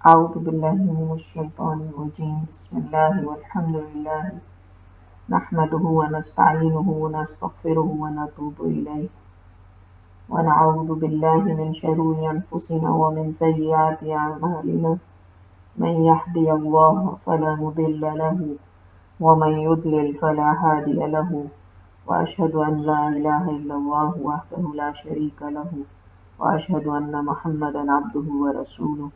أعوذ بالله من الشيطان الرجيم بسم الله والحمد لله نحمده ونستعينه ونستغفره ونتوب إليه ونعوذ بالله من شرور أنفسنا ومن سيئات أعمالنا من يهدي الله فلا مضل له ومن يضلل فلا هادي له وأشهد أن لا إله إلا الله وحده لا شريك له وأشهد أن محمدا عبده ورسوله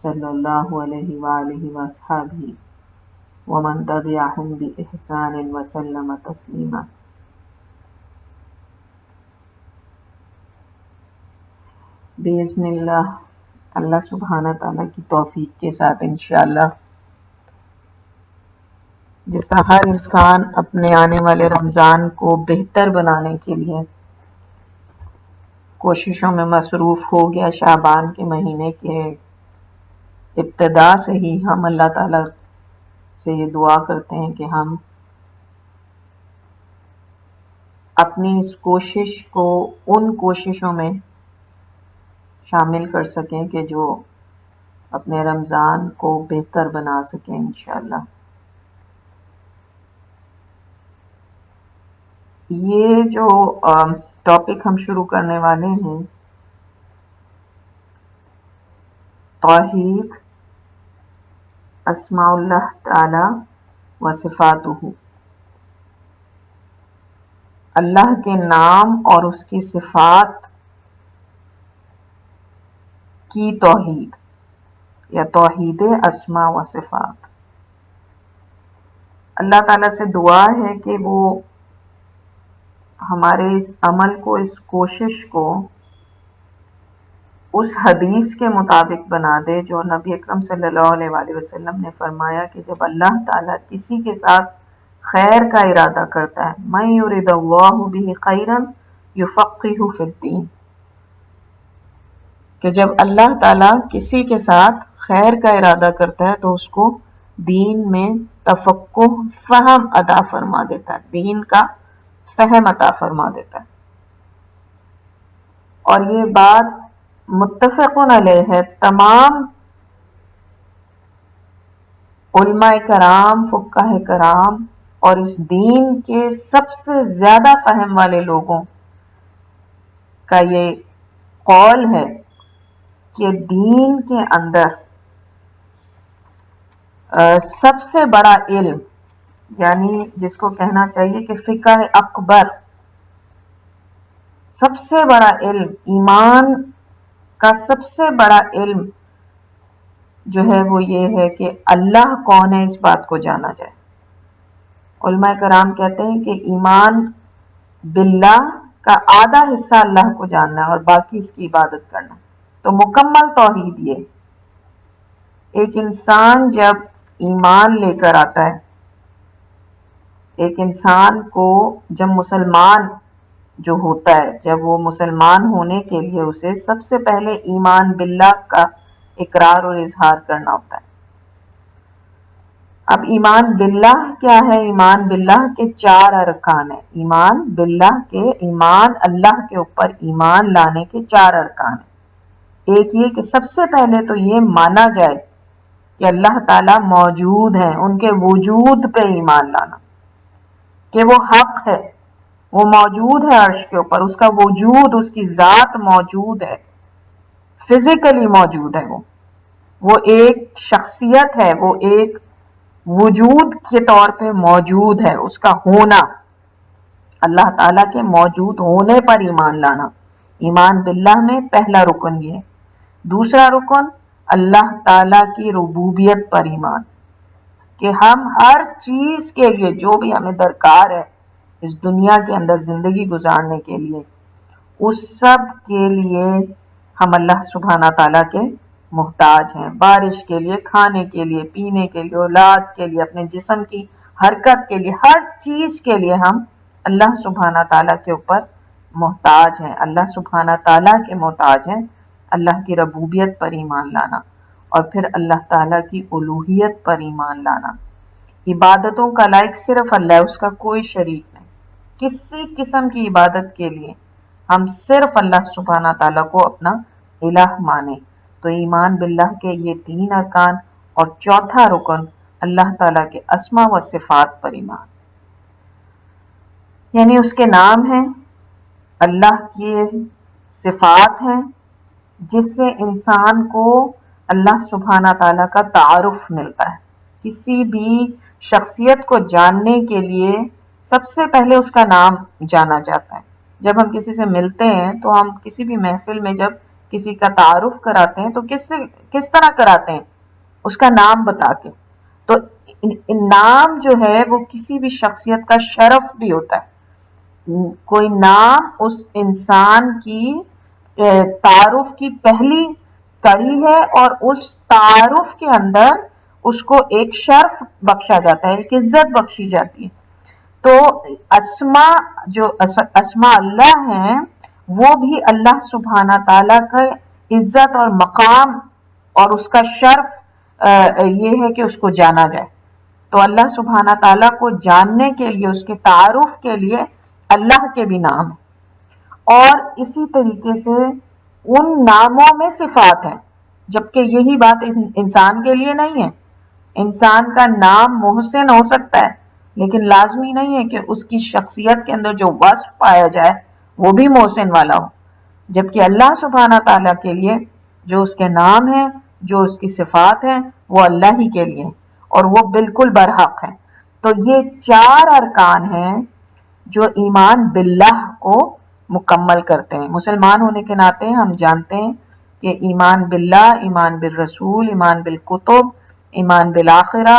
صلی اللہ علیہ وآلہ وصحبہ ومن تبعهم بإحسان وسلم تسلیما۔ بإذن اللہ سبحانہ تعالیٰ کی توفیق کے ساتھ انشاءاللہ جس طرح ہر انسان اپنے آنے والے رمضان کو بہتر بنانے کے لیے کوششوں میں مصروف ہو گیا، شعبان کے مہینے کے ابتدا سے ہی ہم اللہ تعالیٰ سے یہ دعا کرتے ہیں کہ ہم اپنی اس کوشش کو ان کوششوں میں شامل کر سکیں کہ جو اپنے رمضان کو بہتر بنا سکیں انشاءاللہ۔ یہ جو ٹاپک ہم شروع کرنے والے ہیں، توحید اسماء اللہ تعالی و صفاتہ، اللہ کے نام اور اس کی صفات کی توحید یا توحید اسماء و صفات۔ اللہ تعالیٰ سے دعا ہے کہ وہ ہمارے اس عمل کو، اس کوشش کو اس حدیث کے مطابق بنا دے جو نبی اکرم صلی اللہ علیہ وآلہ وسلم نے فرمایا کہ جب اللہ تعالیٰ کسی کے ساتھ خیر کا ارادہ کرتا ہے، مَن یُرِدِ اللَّهُ بِهِ خَیْرًا یُفَقِّهُ فِی الدِّین، کہ جب اللہ تعالیٰ کسی کے ساتھ خیر کا ارادہ کرتا ہے تو اس کو دین میں تفقہ، فہم عطا فرما دیتا ہے، دین کا فہم عطا فرما دیتا ہے۔ اور یہ بات متفقن علیہ ہے، تمام علماء کرام، فقہ کرام اور اس دین کے سب سے زیادہ فہم والے لوگوں کا یہ قول ہے کہ دین کے اندر سب سے بڑا علم، یعنی جس کو کہنا چاہیے کہ فقہ اکبر، سب سے بڑا علم، ایمان کا سب سے بڑا علم جو ہے وہ یہ ہے کہ اللہ کون ہے، اس بات کو جانا جائے۔ علماء کرام کہتے ہیں کہ ایمان باللہ کا آدھا حصہ اللہ کو جاننا ہے اور باقی اس کی عبادت کرنا، تو مکمل توحید یہ۔ ایک انسان جب ایمان لے کر آتا ہے، ایک انسان کو جب مسلمان جو ہوتا ہے، جب وہ مسلمان ہونے کے لیے اسے سب سے پہلے ایمان باللہ کا اقرار اور اظہار کرنا ہوتا ہے۔ اب ایمان باللہ کیا ہے؟ ایمان باللہ کے 4 ارکان ہیں۔ ایمان باللہ کے، ایمان اللہ کے اوپر ایمان لانے کے 4 ارکان ہیں۔ ایک یہ کہ سب سے پہلے تو یہ مانا جائے کہ اللہ تعالیٰ موجود ہیں، ان کے وجود پہ ایمان لانا کہ وہ حق ہے، وہ موجود ہے عرش کے اوپر، اس کا وجود، اس کی ذات موجود ہے، فزیکلی موجود ہے، وہ ایک شخصیت ہے، وہ ایک وجود کے طور پہ موجود ہے، اس کا ہونا، اللہ تعالیٰ کے موجود ہونے پر ایمان لانا، ایمان باللہ میں پہلا رکن یہ ہے۔ دوسرا رکن اللہ تعالیٰ کی ربوبیت پر ایمان، کہ ہم ہر چیز کے لیے جو بھی ہمیں درکار ہے اس دنیا کے اندر زندگی گزارنے کے لیے، اس سب کے لیے ہم اللہ سبحانہ تعالیٰ کے محتاج ہیں۔ بارش کے لیے، کھانے کے لیے، پینے کے لیے، اولاد کے لیے، اپنے جسم کی حرکت کے لیے، ہر چیز کے لیے ہم اللہ سبحانہ تعالیٰ کے اوپر محتاج ہیں، اللہ سبحانہ تعالیٰ کے محتاج ہیں۔ اللہ کی ربوبیت پر ایمان لانا، اور پھر اللہ تعالیٰ کی الوہیت پر ایمان لانا۔ عبادتوں کا لائق صرف اللہ ہے، اس کا کوئی شریک نہیں۔ کسی قسم کی عبادت کے لیے ہم صرف اللہ سبحانہ تعالیٰ کو اپنا الہ مانیں، تو تو ایمان باللہ کے یہ 3 ارکان اور چوتھا رکن اللہ تعالیٰ کے اسما و صفات پر ایمان، یعنی اس کے نام ہیں، اللہ کی صفات ہیں جس سے انسان کو اللہ سبحانہ تعالیٰ کا تعارف ملتا ہے۔ کسی بھی شخصیت کو جاننے کے لیے سب سے پہلے اس کا نام جانا جاتا ہے۔ جب ہم کسی سے ملتے ہیں تو ہم کسی بھی محفل میں جب کسی کا تعارف کراتے ہیں تو کس طرح کراتے ہیں؟ اس کا نام بتا کے۔ تو نام جو ہے وہ کسی بھی شخصیت کا شرف بھی ہوتا ہے۔ کوئی نام اس انسان کی تعارف کی پہلی کڑی ہے اور اس تعارف کے اندر اس کو ایک شرف بخشا جاتا ہے، ایک عزت بخشی جاتی ہے۔ تو اسما اللہ ہیں وہ بھی اللہ سبحانہ تعالیٰ کا عزت اور مقام اور اس کا شرف یہ ہے کہ اس کو جانا جائے۔ تو اللہ سبحانہ تعالیٰ کو جاننے کے لیے، اس کے تعارف کے لیے اللہ کے بھی نام ہیں، اور اسی طریقے سے ان ناموں میں صفات ہیں، جبکہ یہی بات انسان کے لیے نہیں ہے۔ انسان کا نام محسن ہو سکتا ہے لیکن لازمی نہیں ہے کہ اس کی شخصیت کے اندر جو وصف پایا جائے وہ بھی محسن والا ہو، جبکہ اللہ سبحانہ تعالیٰ کے لیے جو اس کے نام ہیں، جو اس کی صفات ہیں، وہ اللہ ہی کے لیے اور وہ بالکل برحق ہیں۔ تو یہ 4 ارکان ہیں جو ایمان باللہ کو مکمل کرتے ہیں۔ مسلمان ہونے کے ناطے ہم جانتے ہیں کہ ایمان باللہ، ایمان بالرسول، ایمان بالکتب، ایمان بالآخرہ،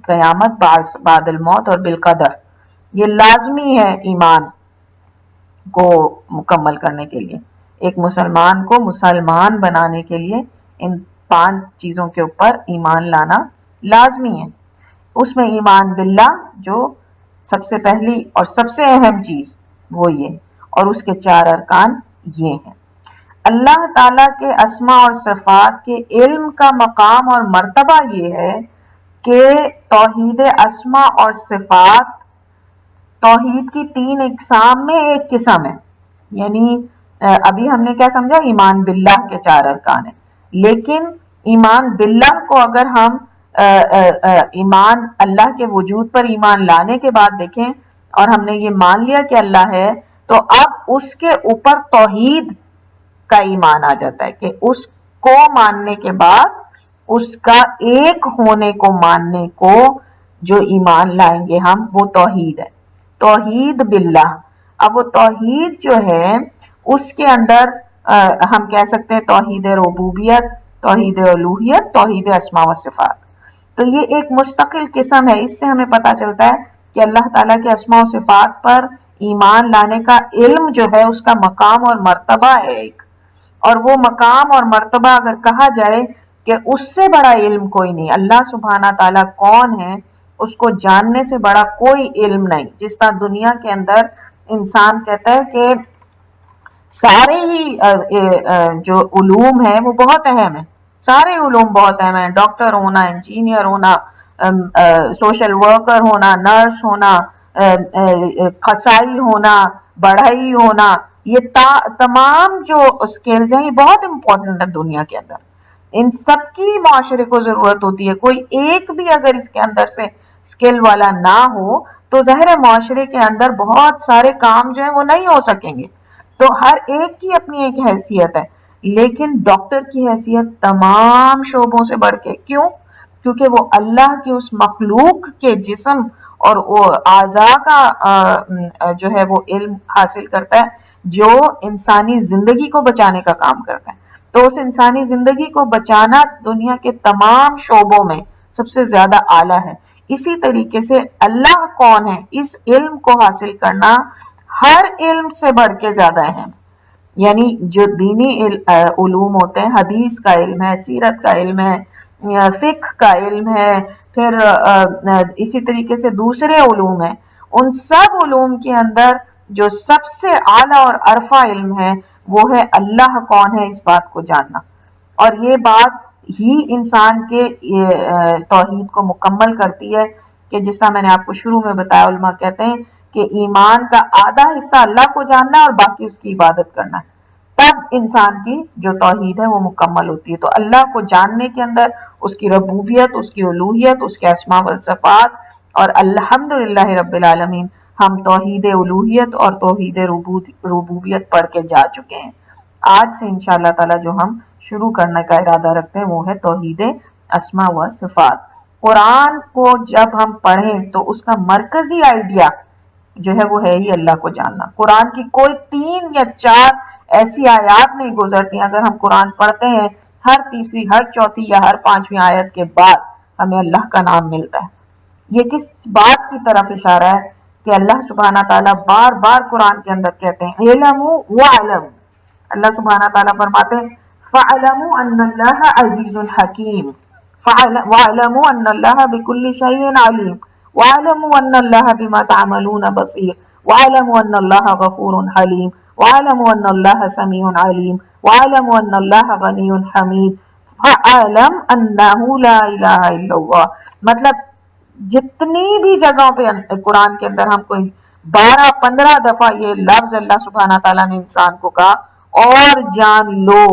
قیامت بعد الموت اور بالقدر، یہ لازمی ہے ایمان کو مکمل کرنے کے لیے۔ ایک مسلمان کو مسلمان بنانے کے لیے ان 5 چیزوں کے اوپر ایمان لانا لازمی ہے۔ اس میں ایمان باللہ جو سب سے پہلی اور سب سے اہم چیز وہ یہ، اور اس کے 4 ارکان یہ ہیں۔ اللہ تعالیٰ کے اسما اور صفات کے علم کا مقام اور مرتبہ یہ ہے کہ توحید اسما اور صفات توحید کی 3 اقسام میں ایک قسم ہے، یعنی ابھی ہم نے کیا سمجھا؟ ایمان باللہ کے 4 ارکان ہیں، لیکن ایمان باللہ کو اگر ہم ایمان اللہ کے وجود پر ایمان لانے کے بعد دیکھیں اور ہم نے یہ مان لیا کہ اللہ ہے، تو اب اس کے اوپر توحید کا ایمان آ جاتا ہے کہ اس کو ماننے کے بعد اس کا ایک ہونے کو ماننے کو جو ایمان لائیں گے ہم، وہ توحید ہے، توحید باللہ۔ اب وہ توحید جو ہے اس کے اندر ہم کہہ سکتے ہیں توحید ربوبیت، توحید الوہیت، توحید اسماء و صفات۔ تو یہ ایک مستقل قسم ہے۔ اس سے ہمیں پتہ چلتا ہے کہ اللہ تعالیٰ کے اسماء و صفات پر ایمان لانے کا علم جو ہے اس کا مقام اور مرتبہ ہے ایک، اور وہ مقام اور مرتبہ اگر کہا جائے کہ اس سے بڑا علم کوئی نہیں، اللہ سبحانہ تعالیٰ کون ہے اس کو جاننے سے بڑا کوئی علم نہیں۔ جس طرح دنیا کے اندر انسان کہتا ہے کہ سارے ہی جو علوم ہیں وہ بہت اہم ہیں، سارے علوم بہت اہم ہیں، ڈاکٹر ہونا، انجینئر ہونا، سوشل ورکر ہونا، نرس ہونا، قصائی ہونا، بڑھئی ہونا، یہ تمام جو اسکلز ہیں یہ بہت امپورٹنٹ ہے دنیا کے اندر، ان سب کی معاشرے کو ضرورت ہوتی ہے۔ کوئی ایک بھی اگر اس کے اندر سے اسکل والا نہ ہو تو ظاہر معاشرے کے اندر بہت سارے کام جو ہیں وہ نہیں ہو سکیں گے۔ تو ہر ایک کی اپنی ایک حیثیت ہے، لیکن ڈاکٹر کی حیثیت تمام شعبوں سے بڑھ کے، کیوں؟ کیونکہ وہ اللہ کی اس مخلوق کے جسم اور اعضاء کا جو ہے وہ علم حاصل کرتا ہے جو انسانی زندگی کو بچانے کا کام کرتا ہے۔ تو اس انسانی زندگی کو بچانا دنیا کے تمام شعبوں میں سب سے زیادہ اعلیٰ ہے۔ اسی طریقے سے اللہ کون ہے اس علم کو حاصل کرنا ہر علم سے بڑھ کے زیادہ اہم، یعنی جو دینی علوم ہوتے ہیں، حدیث کا علم ہے، سیرت کا علم ہے، فقہ کا علم ہے، پھر اسی طریقے سے دوسرے علوم ہیں، ان سب علوم کے اندر جو سب سے اعلیٰ اور عرفہ علم ہے وہ ہے اللہ کون ہے اس بات کو جاننا، اور یہ بات ہی انسان کے توحید کو مکمل کرتی ہے کہ جس طرح میں نے آپ کو شروع میں بتایا، علماء کہتے ہیں کہ ایمان کا آدھا حصہ اللہ کو جاننا اور باقی اس کی عبادت کرنا ہے۔ تب انسان کی جو توحید ہے وہ مکمل ہوتی ہے۔ تو اللہ کو جاننے کے اندر اس کی ربوبیت، اس کی الوہیت، اس کے اسماء و صفات، اور الحمدللہ رب العالمین ہم توحید الوہیت اور توحید ربوبیت پڑھ کے جا چکے ہیں۔ آج سے انشاءاللہ تعالی جو ہم شروع کرنے کا ارادہ رکھتے ہیں وہ ہے توحید اسماء و صفات۔ قرآن کو جب ہم پڑھیں تو اس کا مرکزی آئیڈیا جو ہے وہ ہے ہی اللہ کو جاننا۔ قرآن کی کوئی 3 یا 4 ایسی آیات نہیں گزرتی اگر ہم قرآن پڑھتے ہیں ہر تیسری، ہر چوتھی یا ہر 5ویں آیت کے بعد ہمیں اللہ کا نام ملتا ہے۔ یہ کس بات کی طرف اشارہ ہے کہ اللہ سبحانہ تعالیٰ بار بار قرآن کے اندر کہتے ہیں علموا وعلموا، اللہ سبحانہ تعالیٰ فرماتے ہیں فَاعْلَمُوا أَنَّ اللَّهَ عَزِيزٌ حَكِيمٌ وَاعْلَمُوا أَنَّ اللَّهَ بِكُلِّ شَيْءٍ عَلِيمٌ وَاعْلَمُوا أَنَّ اللَّهَ بِمَا تَعْمَلُونَ بَصِيرٌ وَاعْلَمُوا أَنَّ اللَّهَ غَفُورٌ حَلِيمٌ وَاعْلَمُوا أَنَّ اللَّهَ سَمِيعٌ عَلِيمٌ وَاعْلَمُوا أَنَّ اللَّهَ غَنِيٌّ حَمِيدٌ فَاعْلَمْ أَنَّهُ لَا إِلَهَ إِلَّا اللَّهُ۔ مطلب جتنی بھی جگہوں پہ قرآن کے اندر ہم کوئی 12-15 دفعہ یہ لفظ اللہ سبحانہ تعالیٰ نے انسان کو کہا اور جان لو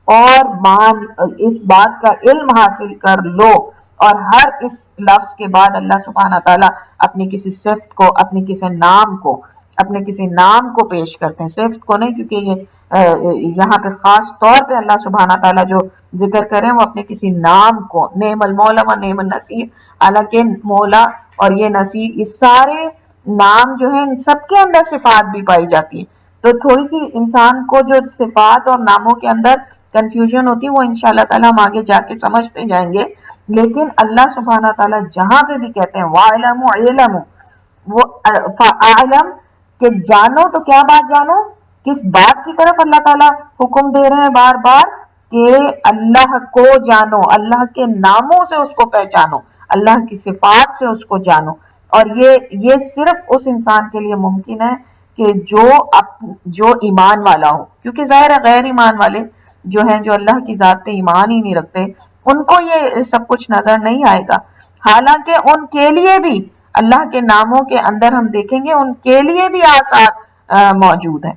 اور مان اس بات کا علم حاصل کر لو، اور ہر اس لفظ کے بعد اللہ سبحانہ تعالیٰ اپنی کسی صفت کو، اپنے کسی نام کو پیش کرتے ہیں، صفت کو نہیں، کیونکہ یہ یہاں پہ خاص طور پہ اللہ سبحانہ تعالیٰ جو ذکر کریں وہ اپنے کسی نام کو، نعم المولا و نعم النصیر، حالانکہ مولا اور یہ نصیر یہ سارے نام جو ہیں ان سب کے اندر صفات بھی پائی جاتی ہے۔ تو تھوڑی سی انسان کو جو صفات اور ناموں کے اندر کنفیوژن ہوتی ہے وہ انشاءاللہ تعالی ہم آگے جا کے سمجھتے جائیں گے، لیکن اللہ سبحانہ تعالیٰ جہاں پہ بھی کہتے ہیں وَاعْلَمُوا عِلَمُوا، وہ فَاعْلَم کہ جانو، تو کیا بات جانو؟ کس بات کی طرف اللہ تعالیٰ حکم دے رہے ہیں بار بار؟ کہ اللہ کو جانو، اللہ کے ناموں سے اس کو پہچانو، اللہ کی صفات سے اس کو جانو۔ اور یہ صرف اس انسان کے لیے ممکن ہے کہ جو ایمان والا ہو، کیونکہ ظاہر ہے غیر ایمان والے جو ہیں، جو اللہ کی ذات پہ ایمان ہی نہیں رکھتے، ان کو یہ سب کچھ نظر نہیں آئے گا۔ حالانکہ ان کے لیے بھی اللہ کے ناموں کے اندر ہم دیکھیں گے ان کے لیے بھی آثار موجود ہیں۔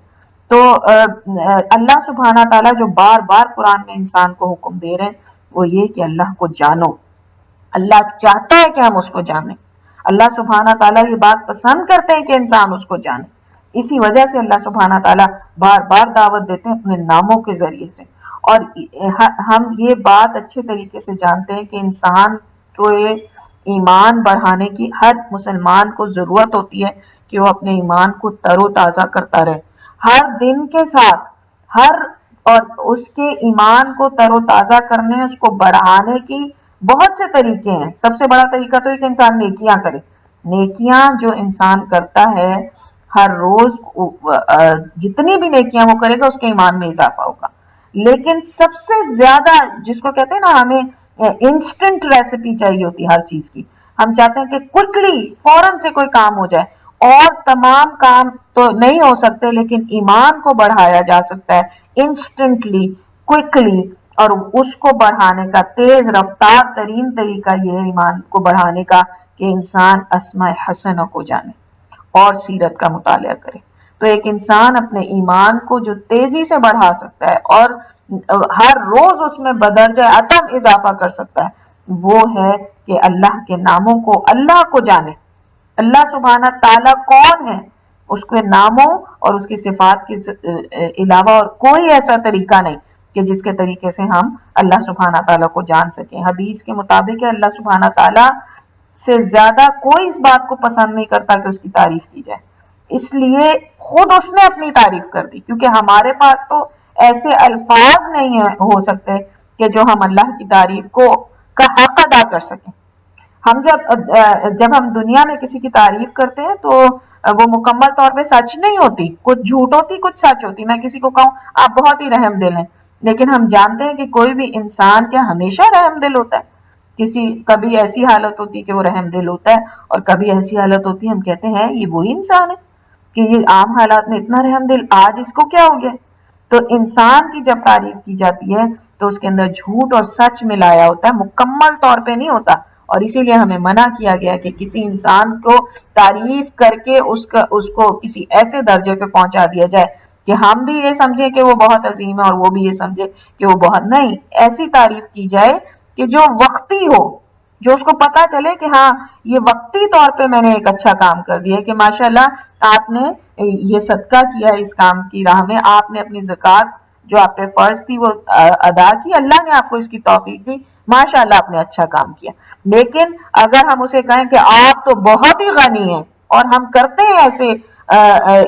تو اللہ سبحانہ تعالیٰ جو بار بار قرآن میں انسان کو حکم دے رہے ہیں وہ یہ کہ اللہ کو جانو، اللہ چاہتا ہے کہ ہم اس کو جانیں، اللہ سبحانہ تعالیٰ یہ بات پسند کرتے ہیں کہ انسان اس کو جانے، اسی وجہ سے اللہ سبحانہ تعالیٰ بار بار دعوت دیتے ہیں اپنے ناموں کے ذریعے سے۔ اور ہم یہ بات اچھے طریقے سے جانتے ہیں کہ انسان کو ایمان بڑھانے کی ہر مسلمان کو ضرورت ہوتی ہے کہ وہ اپنے ایمان کو تر و تازہ کرتا رہے ہر دن کے ساتھ، اور اس کے ایمان کو تر و تازہ کرنے، اس کو بڑھانے کی بہت سے طریقے ہیں۔ سب سے بڑا طریقہ تو ہے کہ انسان نیکیاں کرے۔ نیکیاں جو انسان کرتا ہے ہر روز، جتنی بھی نیکیاں وہ کرے گا اس کے ایمان میں اضافہ ہوگا۔ لیکن سب سے زیادہ جس کو کہتے ہیں نا، ہمیں انسٹنٹ ریسیپی چاہیے ہوتی ہر چیز کی، ہم چاہتے ہیں کہ کوئکلی فوراً سے کوئی کام ہو جائے، اور تمام کام تو نہیں ہو سکتے لیکن ایمان کو بڑھایا جا سکتا ہے انسٹنٹلی، کوئکلی، اور اس کو بڑھانے کا تیز رفتار ترین طریقہ یہ ہے ایمان کو بڑھانے کا کہ انسان اسماء حسنہ کو جانے اور سیرت کا مطالعہ کرے۔ تو ایک انسان اپنے ایمان کو جو تیزی سے بڑھا سکتا ہے اور ہر روز اس میں بدرجہ اتم اضافہ کر سکتا ہے وہ ہے کہ اللہ کے ناموں کو، اللہ کو جانے، اللہ سبحانہ تعالیٰ کون ہے، اس کے ناموں اور اس کی صفات کے علاوہ اور کوئی ایسا طریقہ نہیں کہ جس کے طریقے سے ہم اللہ سبحانہ تعالیٰ کو جان سکیں۔ حدیث کے مطابق اللہ سبحانہ تعالیٰ سے زیادہ کوئی اس بات کو پسند نہیں کرتا کہ اس کی تعریف کی جائے، اس لیے خود اس نے اپنی تعریف کر دی، کیونکہ ہمارے پاس تو ایسے الفاظ نہیں ہو سکتے کہ جو ہم اللہ کی تعریف کا حق ادا کر سکیں۔ ہم جب ہم دنیا میں کسی کی تعریف کرتے ہیں تو وہ مکمل طور پہ سچ نہیں ہوتی، کچھ جھوٹ ہوتی کچھ سچ ہوتی۔ میں کسی کو کہوں آپ بہت ہی رحم دل ہیں، لیکن ہم جانتے ہیں کہ کوئی بھی انسان کیا ہمیشہ رحم دل ہوتا ہے؟ کبھی ایسی حالت ہوتی ہے کہ وہ رحم دل ہوتا ہے، اور کبھی ایسی حالت ہوتی ہے ہم کہتے ہیں یہ وہی انسان ہے کہ یہ عام حالات میں اتنا رحم دل، آج اس کو کیا ہو گیا؟ تو انسان کی جب تعریف کی جاتی ہے تو اس کے اندر جھوٹ اور سچ ملایا ہوتا ہے، مکمل طور پہ نہیں ہوتا، اور اسی لیے ہمیں منع کیا گیا کہ کسی انسان کو تعریف کر کے اس کو کسی ایسے درجے پہ پہنچا دیا جائے کہ ہم بھی یہ سمجھیں کہ وہ بہت عظیم ہے اور وہ بھی یہ سمجھے کہ وہ بہت نہیں. ایسی تعریف کی جائے کہ جو وقتی ہو, جو اس کو پتا چلے کہ ہاں یہ وقتی طور پہ میں نے ایک اچھا کام کر دیا, کہ ماشاءاللہ آپ نے یہ صدقہ کیا اس کام کی راہ میں, آپ نے اپنی زکوٰۃ جو آپ پہ فرض تھی وہ ادا کی, اللہ نے آپ کو اس کی توفیق دی, ماشاءاللہ آپ نے اچھا کام کیا. لیکن اگر ہم اسے کہیں کہ آپ تو بہت ہی غنی ہیں, اور ہم کرتے ہیں ایسے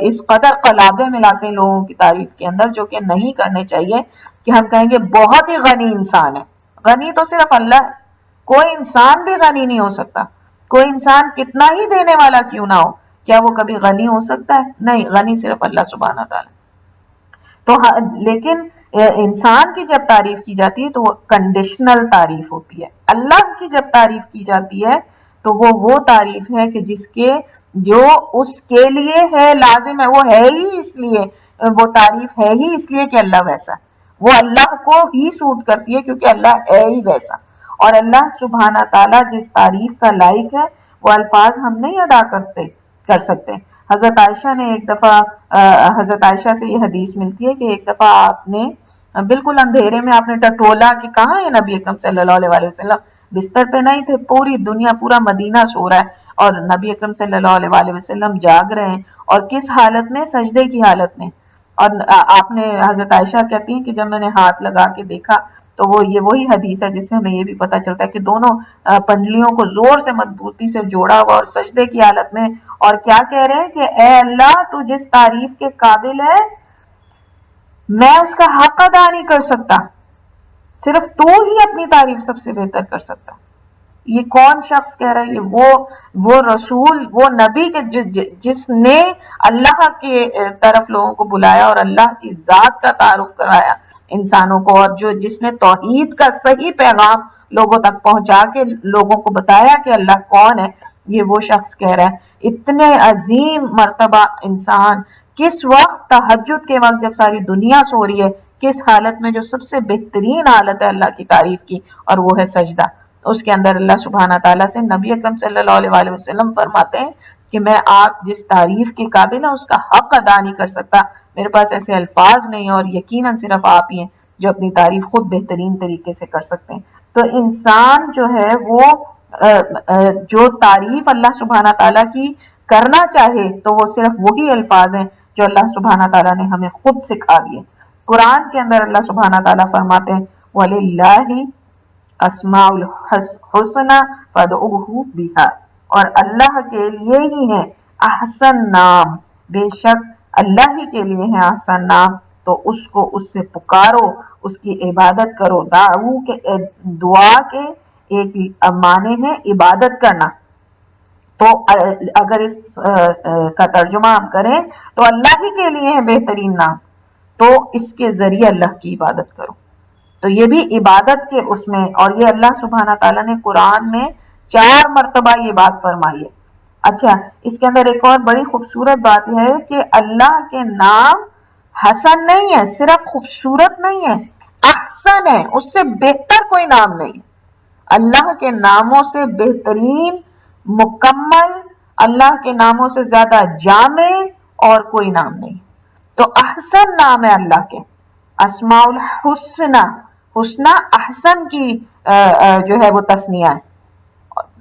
اس قدر قلابے میں لاتے ہیں لوگوں کی تعریف کے اندر, جو کہ نہیں کرنے چاہیے, کہ ہم کہیں گے بہت ہی غنی انسان ہے. غنی تو صرف اللہ ہے, کوئی انسان بھی غنی نہیں ہو سکتا. کوئی انسان کتنا ہی دینے والا کیوں نہ ہو, کیا وہ کبھی غنی ہو سکتا ہے؟ نہیں, غنی صرف اللہ سبحانہ تعالیٰ. تو لیکن انسان کی جب تعریف کی جاتی ہے تو وہ کنڈیشنل تعریف ہوتی ہے. اللہ کی جب تعریف کی جاتی ہے تو وہ تعریف ہے کہ جس کے جو اس کے لیے ہے, لازم ہے, وہ ہے ہی اس لیے, وہ تعریف ہے ہی اس لیے کہ اللہ ویسا, وہ اللہ کو ہی سوٹ کرتی ہے کیونکہ اللہ ہے ہی ویسا. اور اللہ سبحانہ تعالیٰ جس تعریف کا لائق ہے وہ الفاظ ہم نہیں ادا کر سکتے. حضرت عائشہ نے ایک دفعہ حضرت عائشہ سے یہ حدیث ملتی ہے کہ ایک دفعہ آپ نے بالکل اندھیرے میں آپ نے ٹٹولا کہ کہاں ہے نبی اکرم صلی اللہ علیہ وسلم, بستر پہ نہیں تھے, پوری دنیا پورا مدینہ سو رہا ہے اور نبی اکرم صلی اللہ علیہ وسلم جاگ رہے ہیں, اور کس حالت میں؟ سجدے کی حالت میں. اور آپ نے, حضرت عائشہ کہتی ہیں کہ جب میں نے ہاتھ لگا کے دیکھا تو وہ یہ وہی حدیث ہے جس سے ہمیں یہ بھی پتہ چلتا ہے کہ دونوں پنڈلیوں کو زور سے مضبوطی سے جوڑا ہوا اور سجدے کی حالت میں, اور کیا کہہ رہے ہیں کہ اے اللہ تو جس تعریف کے قابل ہے میں اس کا حق ادا نہیں کر سکتا, صرف تو ہی اپنی تعریف سب سے بہتر کر سکتا. یہ کون شخص کہہ رہا ہے؟ وہ رسول, وہ نبی کے جس نے اللہ کے طرف لوگوں کو بلایا اور اللہ کی ذات کا تعارف کرایا انسانوں کو, اور جس نے توحید کا صحیح پیغام لوگوں تک پہنچا کے لوگوں کو بتایا کہ اللہ کون ہے. یہ وہ شخص کہہ رہا ہے. اتنے عظیم مرتبہ انسان کس وقت؟ تہجد کے وقت جب ساری دنیا سو رہی ہے, کس حالت میں؟ جو سب سے بہترین حالت ہے اللہ کی تعریف کی, اور وہ ہے سجدہ. اس کے اندر اللہ سبحانہ تعالیٰ سے نبی اکرم صلی اللہ علیہ وسلم فرماتے ہیں کہ میں آپ جس تعریف کے قابل ہیں اس کا حق ادا نہیں کر سکتا, میرے پاس ایسے الفاظ نہیں ہیں, اور یقیناً صرف آپ ہی ہیں جو اپنی تعریف خود بہترین طریقے سے کر سکتے ہیں. تو انسان جو ہے وہ جو تعریف اللہ سبحانہ تعالیٰ کی کرنا چاہے تو وہ صرف وہی الفاظ ہیں جو اللہ سبحانہ تعالیٰ نے ہمیں خود سکھا دیے. قرآن کے اندر اللہ سبحانہ تعالیٰ فرماتے ہیں وَلِلَّهِ اسماء الحسنى فادعوه بها, اور اللہ کے لیے ہی ہے احسن نام, بے شک اللہ ہی کے لیے ہے احسن نام, تو اس کو اس سے پکارو, اس کی عبادت کرو. دعو کے دعا کے ایک معنی ہے عبادت کرنا, تو اگر اس کا ترجمہ ہم کریں تو اللہ ہی کے لیے ہے بہترین نام, تو اس کے ذریعے اللہ کی عبادت کرو. تو یہ بھی عبادت کے اس میں, اور یہ اللہ سبحانہ تعالیٰ نے قرآن میں 4 مرتبہ یہ بات فرمائی ہے. اچھا, اس کے اندر ایک اور بڑی خوبصورت بات ہے کہ اللہ کے نام حسن نہیں ہے, صرف خوبصورت نہیں ہے, احسن ہے, اس سے بہتر کوئی نام نہیں. اللہ کے ناموں سے بہترین, مکمل, اللہ کے ناموں سے زیادہ جامع اور کوئی نام نہیں. تو احسن نام ہے اللہ کے, اسماء الحسنى, حسنہ احسن کی جو ہے وہ تسنیہ ہے.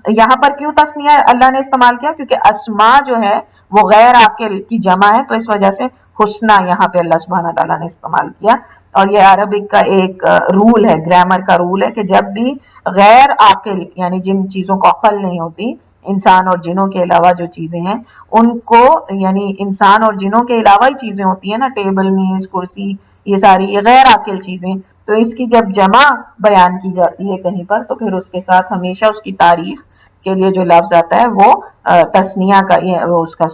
یہاں پر کیوں تسنیہ اللہ نے استعمال کیا؟ کیونکہ اسماء جو ہے وہ غیر عاقل کی جمع ہے, تو اس وجہ سے حسنہ یہاں پہ اللہ سبحانہ تعالیٰ نے استعمال کیا. اور یہ عربک کا ایک رول ہے, گرامر کا رول ہے کہ جب بھی غیر عاقل یعنی جن چیزوں کو عقل نہیں ہوتی, انسان اور جنوں کے علاوہ جو چیزیں ہیں ان کو, یعنی انسان اور جنوں کے علاوہ ہی چیزیں ہوتی ہیں نا, ٹیبل, میز, کرسی, یہ ساری یہ غیر عاقل چیزیں, تو اس کی جب جمع بیان کی جاتی ہے کہیں پر تو پھر اس کے ساتھ ہمیشہ اس کی تعریف کے لیے جو لفظ آتا ہے وہ تسنیہ کا, اس کا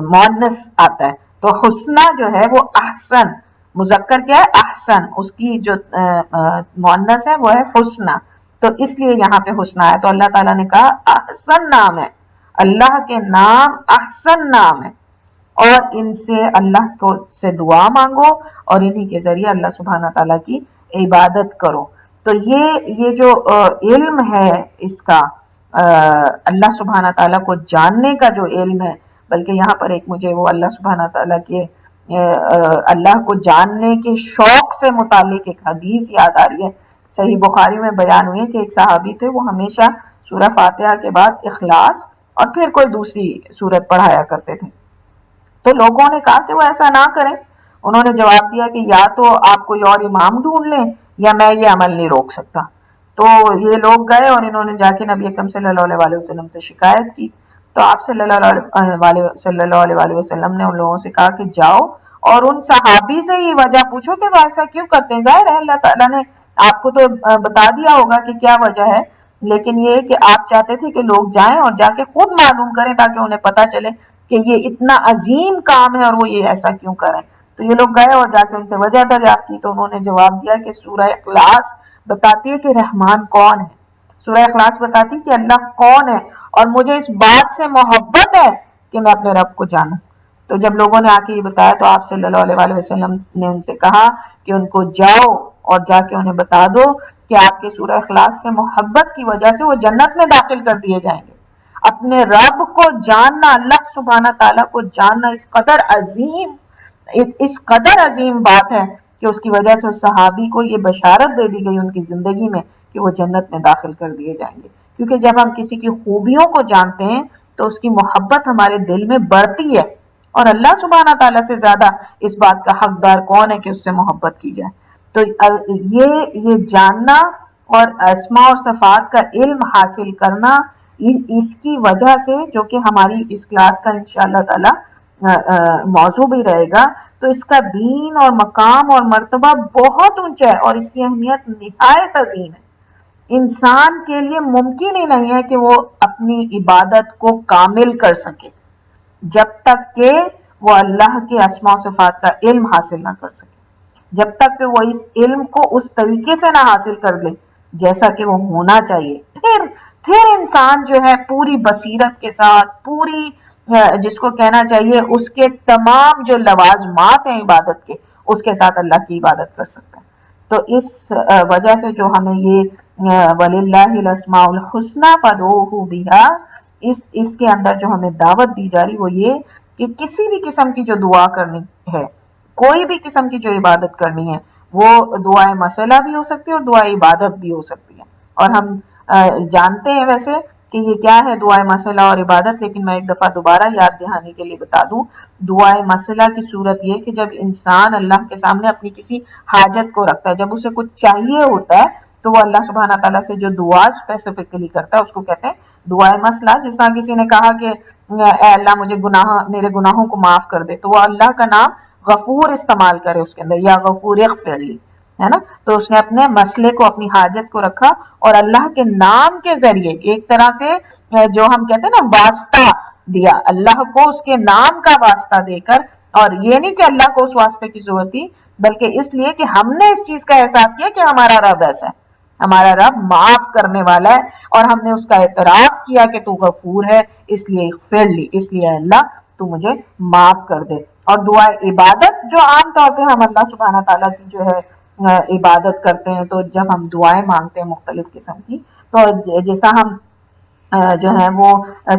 مؤنث آتا ہے. تو حسنہ جو ہے وہ احسن, مذکر کیا ہے؟ احسن, اس کی جو مؤنث ہے وہ ہے حسنہ, تو اس لیے یہاں پہ حسنہ ہے. تو اللہ تعالیٰ نے کہا احسن نام ہے, اللہ کے نام احسن نام ہے, اور ان سے اللہ کو سے دعا مانگو اور انہی کے ذریعے اللہ سبحانہ تعالیٰ کی عبادت کرو. تو یہ جو علم ہے اس کا, اللہ سبحانہ تعالیٰ کو جاننے کا جو علم ہے بلکہ یہاں پر ایک مجھے وہ اللہ سبحانہ تعالیٰ کے اللہ کو جاننے کے شوق سے متعلق ایک حدیث یاد آ رہی ہے. صحیح بخاری میں بیان ہوئی ہے کہ ایک صحابی تھے، وہ ہمیشہ سورہ فاتحہ کے بعد اخلاص اور پھر کوئی دوسری سورت پڑھایا کرتے تھے. تو لوگوں نے کہا کہ وہ ایسا نہ کریں. انہوں نے جواب دیا کہ یا تو آپ کوئی اور امام ڈھونڈ لیں یا میں یہ عمل نہیں روک سکتا. تو یہ لوگ گئے اور انہوں نے جا کے نبی اکرم صلی اللہ علیہ وسلم سے شکایت کی. تو آپ صلی اللہ علیہ وسلم نے ان لوگوں سے کہا کہ جاؤ اور ان صحابی سے یہ وجہ پوچھو کہ وہ ایسا کیوں کرتے ہیں. ظاہر ہے اللہ تعالیٰ نے آپ کو تو بتا دیا ہوگا کہ کیا وجہ ہے، لیکن یہ کہ آپ چاہتے تھے کہ لوگ جائیں اور جا کے خود معلوم کریں تاکہ انہیں پتا چلے کہ یہ اتنا عظیم کام ہے اور وہ یہ ایسا کیوں کریں. تو یہ لوگ گئے اور جا کے ان سے وجہ دریافت کی. تو انہوں نے جواب دیا کہ سورہ اخلاص بتاتی ہے کہ رحمان کون ہے، سورہ اخلاص بتاتی ہے کہ اللہ کون ہے، اور مجھے اس بات سے محبت ہے کہ میں اپنے رب کو جانوں. تو جب لوگوں نے آ کے یہ بتایا تو آپ صلی اللہ علیہ وسلم نے ان سے کہا کہ ان کو جاؤ اور جا کے انہیں بتا دو کہ آپ کے سورہ اخلاص سے محبت کی وجہ سے وہ جنت میں داخل کر دیے جائیں گے. اپنے رب کو جاننا، اللہ سبحانہ تعالیٰ کو جاننا اس قدر عظیم بات ہے کہ اس کی وجہ سے اس صحابی کو یہ بشارت دے دی گئی ان کی زندگی میں کہ وہ جنت میں داخل کر دیے جائیں گے. کیونکہ جب ہم کسی کی خوبیوں کو جانتے ہیں تو اس کی محبت ہمارے دل میں بڑھتی ہے، اور اللہ سبحانہ تعالیٰ سے زیادہ اس بات کا حقدار کون ہے کہ اس سے محبت کی جائے. تو یہ جاننا اور اسماء اور صفات کا علم حاصل کرنا، اس کی وجہ سے، جو کہ ہماری اس کلاس کا انشاءاللہ تعالی موضوع بھی رہے گا، تو اس کا دین اور مقام اور مرتبہ بہت اونچا ہے اور اس کی اہمیت نہایت عظیم ہے. انسان کے لیے ممکن ہی نہیں ہے کہ وہ اپنی عبادت کو کامل کر سکے جب تک کہ وہ اللہ کے اسماء و صفات کا علم حاصل نہ کر سکے، جب تک کہ وہ اس علم کو اس طریقے سے نہ حاصل کر لے جیسا کہ وہ ہونا چاہیے. پھر انسان جو ہے پوری بصیرت کے ساتھ، پوری جس کو کہنا چاہیے اس کے تمام جو لوازمات ہیں عبادت کے، اس کے ساتھ اللہ کی عبادت کر سکتا ہے. تو اس وجہ سے جو ہمیں یہ وَلِلَّهِ الْأَسْمَاءُ الْحُسْنَى فَادْعُوهُ بِهَا، اس کے اندر جو ہمیں دعوت دی جا رہی وہ یہ کہ کسی بھی قسم کی جو دعا کرنی ہے، کوئی بھی قسم کی جو عبادت کرنی ہے، وہ دعائے مسئلہ بھی ہو سکتی ہے اور دعائے عبادت بھی ہو سکتی ہے. اور ہم جانتے ہیں ویسے کہ یہ کیا ہے دعائے مسئلہ اور عبادت، لیکن میں ایک دفعہ دوبارہ یاد دہانی کے لیے بتا دوں. دعائے مسئلہ کی صورت یہ کہ جب انسان اللہ کے سامنے اپنی کسی حاجت کو رکھتا ہے، جب اسے کچھ چاہیے ہوتا ہے تو وہ اللہ سبحانہ تعالیٰ سے جو دعا اسپیسیفکلی کرتا ہے اس کو کہتے ہیں دعائے مسئلہ. جس طرح کسی نے کہا کہ اے اللہ مجھے میرے گناہوں کو معاف کر دے، تو وہ اللہ کا نام غفور استعمال کرے اس کے اندر، یا غفور اغفر لی، ہے نا. تو اس نے اپنے مسئلے کو، اپنی حاجت کو رکھا اور اللہ کے نام کے ذریعے ایک طرح سے جو ہم کہتے ہیں نا واسطہ دیا، اللہ کو اس کے نام کا واسطہ دے کر. اور یہ نہیں کہ اللہ کو اس واسطے کی ضرورت تھی، بلکہ اس لیے کہ ہم نے اس چیز کا احساس کیا کہ ہمارا رب ایسا ہے، ہمارا رب معاف کرنے والا ہے، اور ہم نے اس کا اعتراف کیا کہ تو غفور ہے، اس لیے اغفر لی، اس لیے اللہ تو مجھے معاف کر دے. اور دعا عبادت جو عام طور پہ ہم اللہ سبحانہ تعالیٰ کی جو ہے عبادت کرتے ہیں، تو جب ہم دعائیں مانگتے ہیں مختلف قسم کی، تو جیسا ہم جو ہے وہ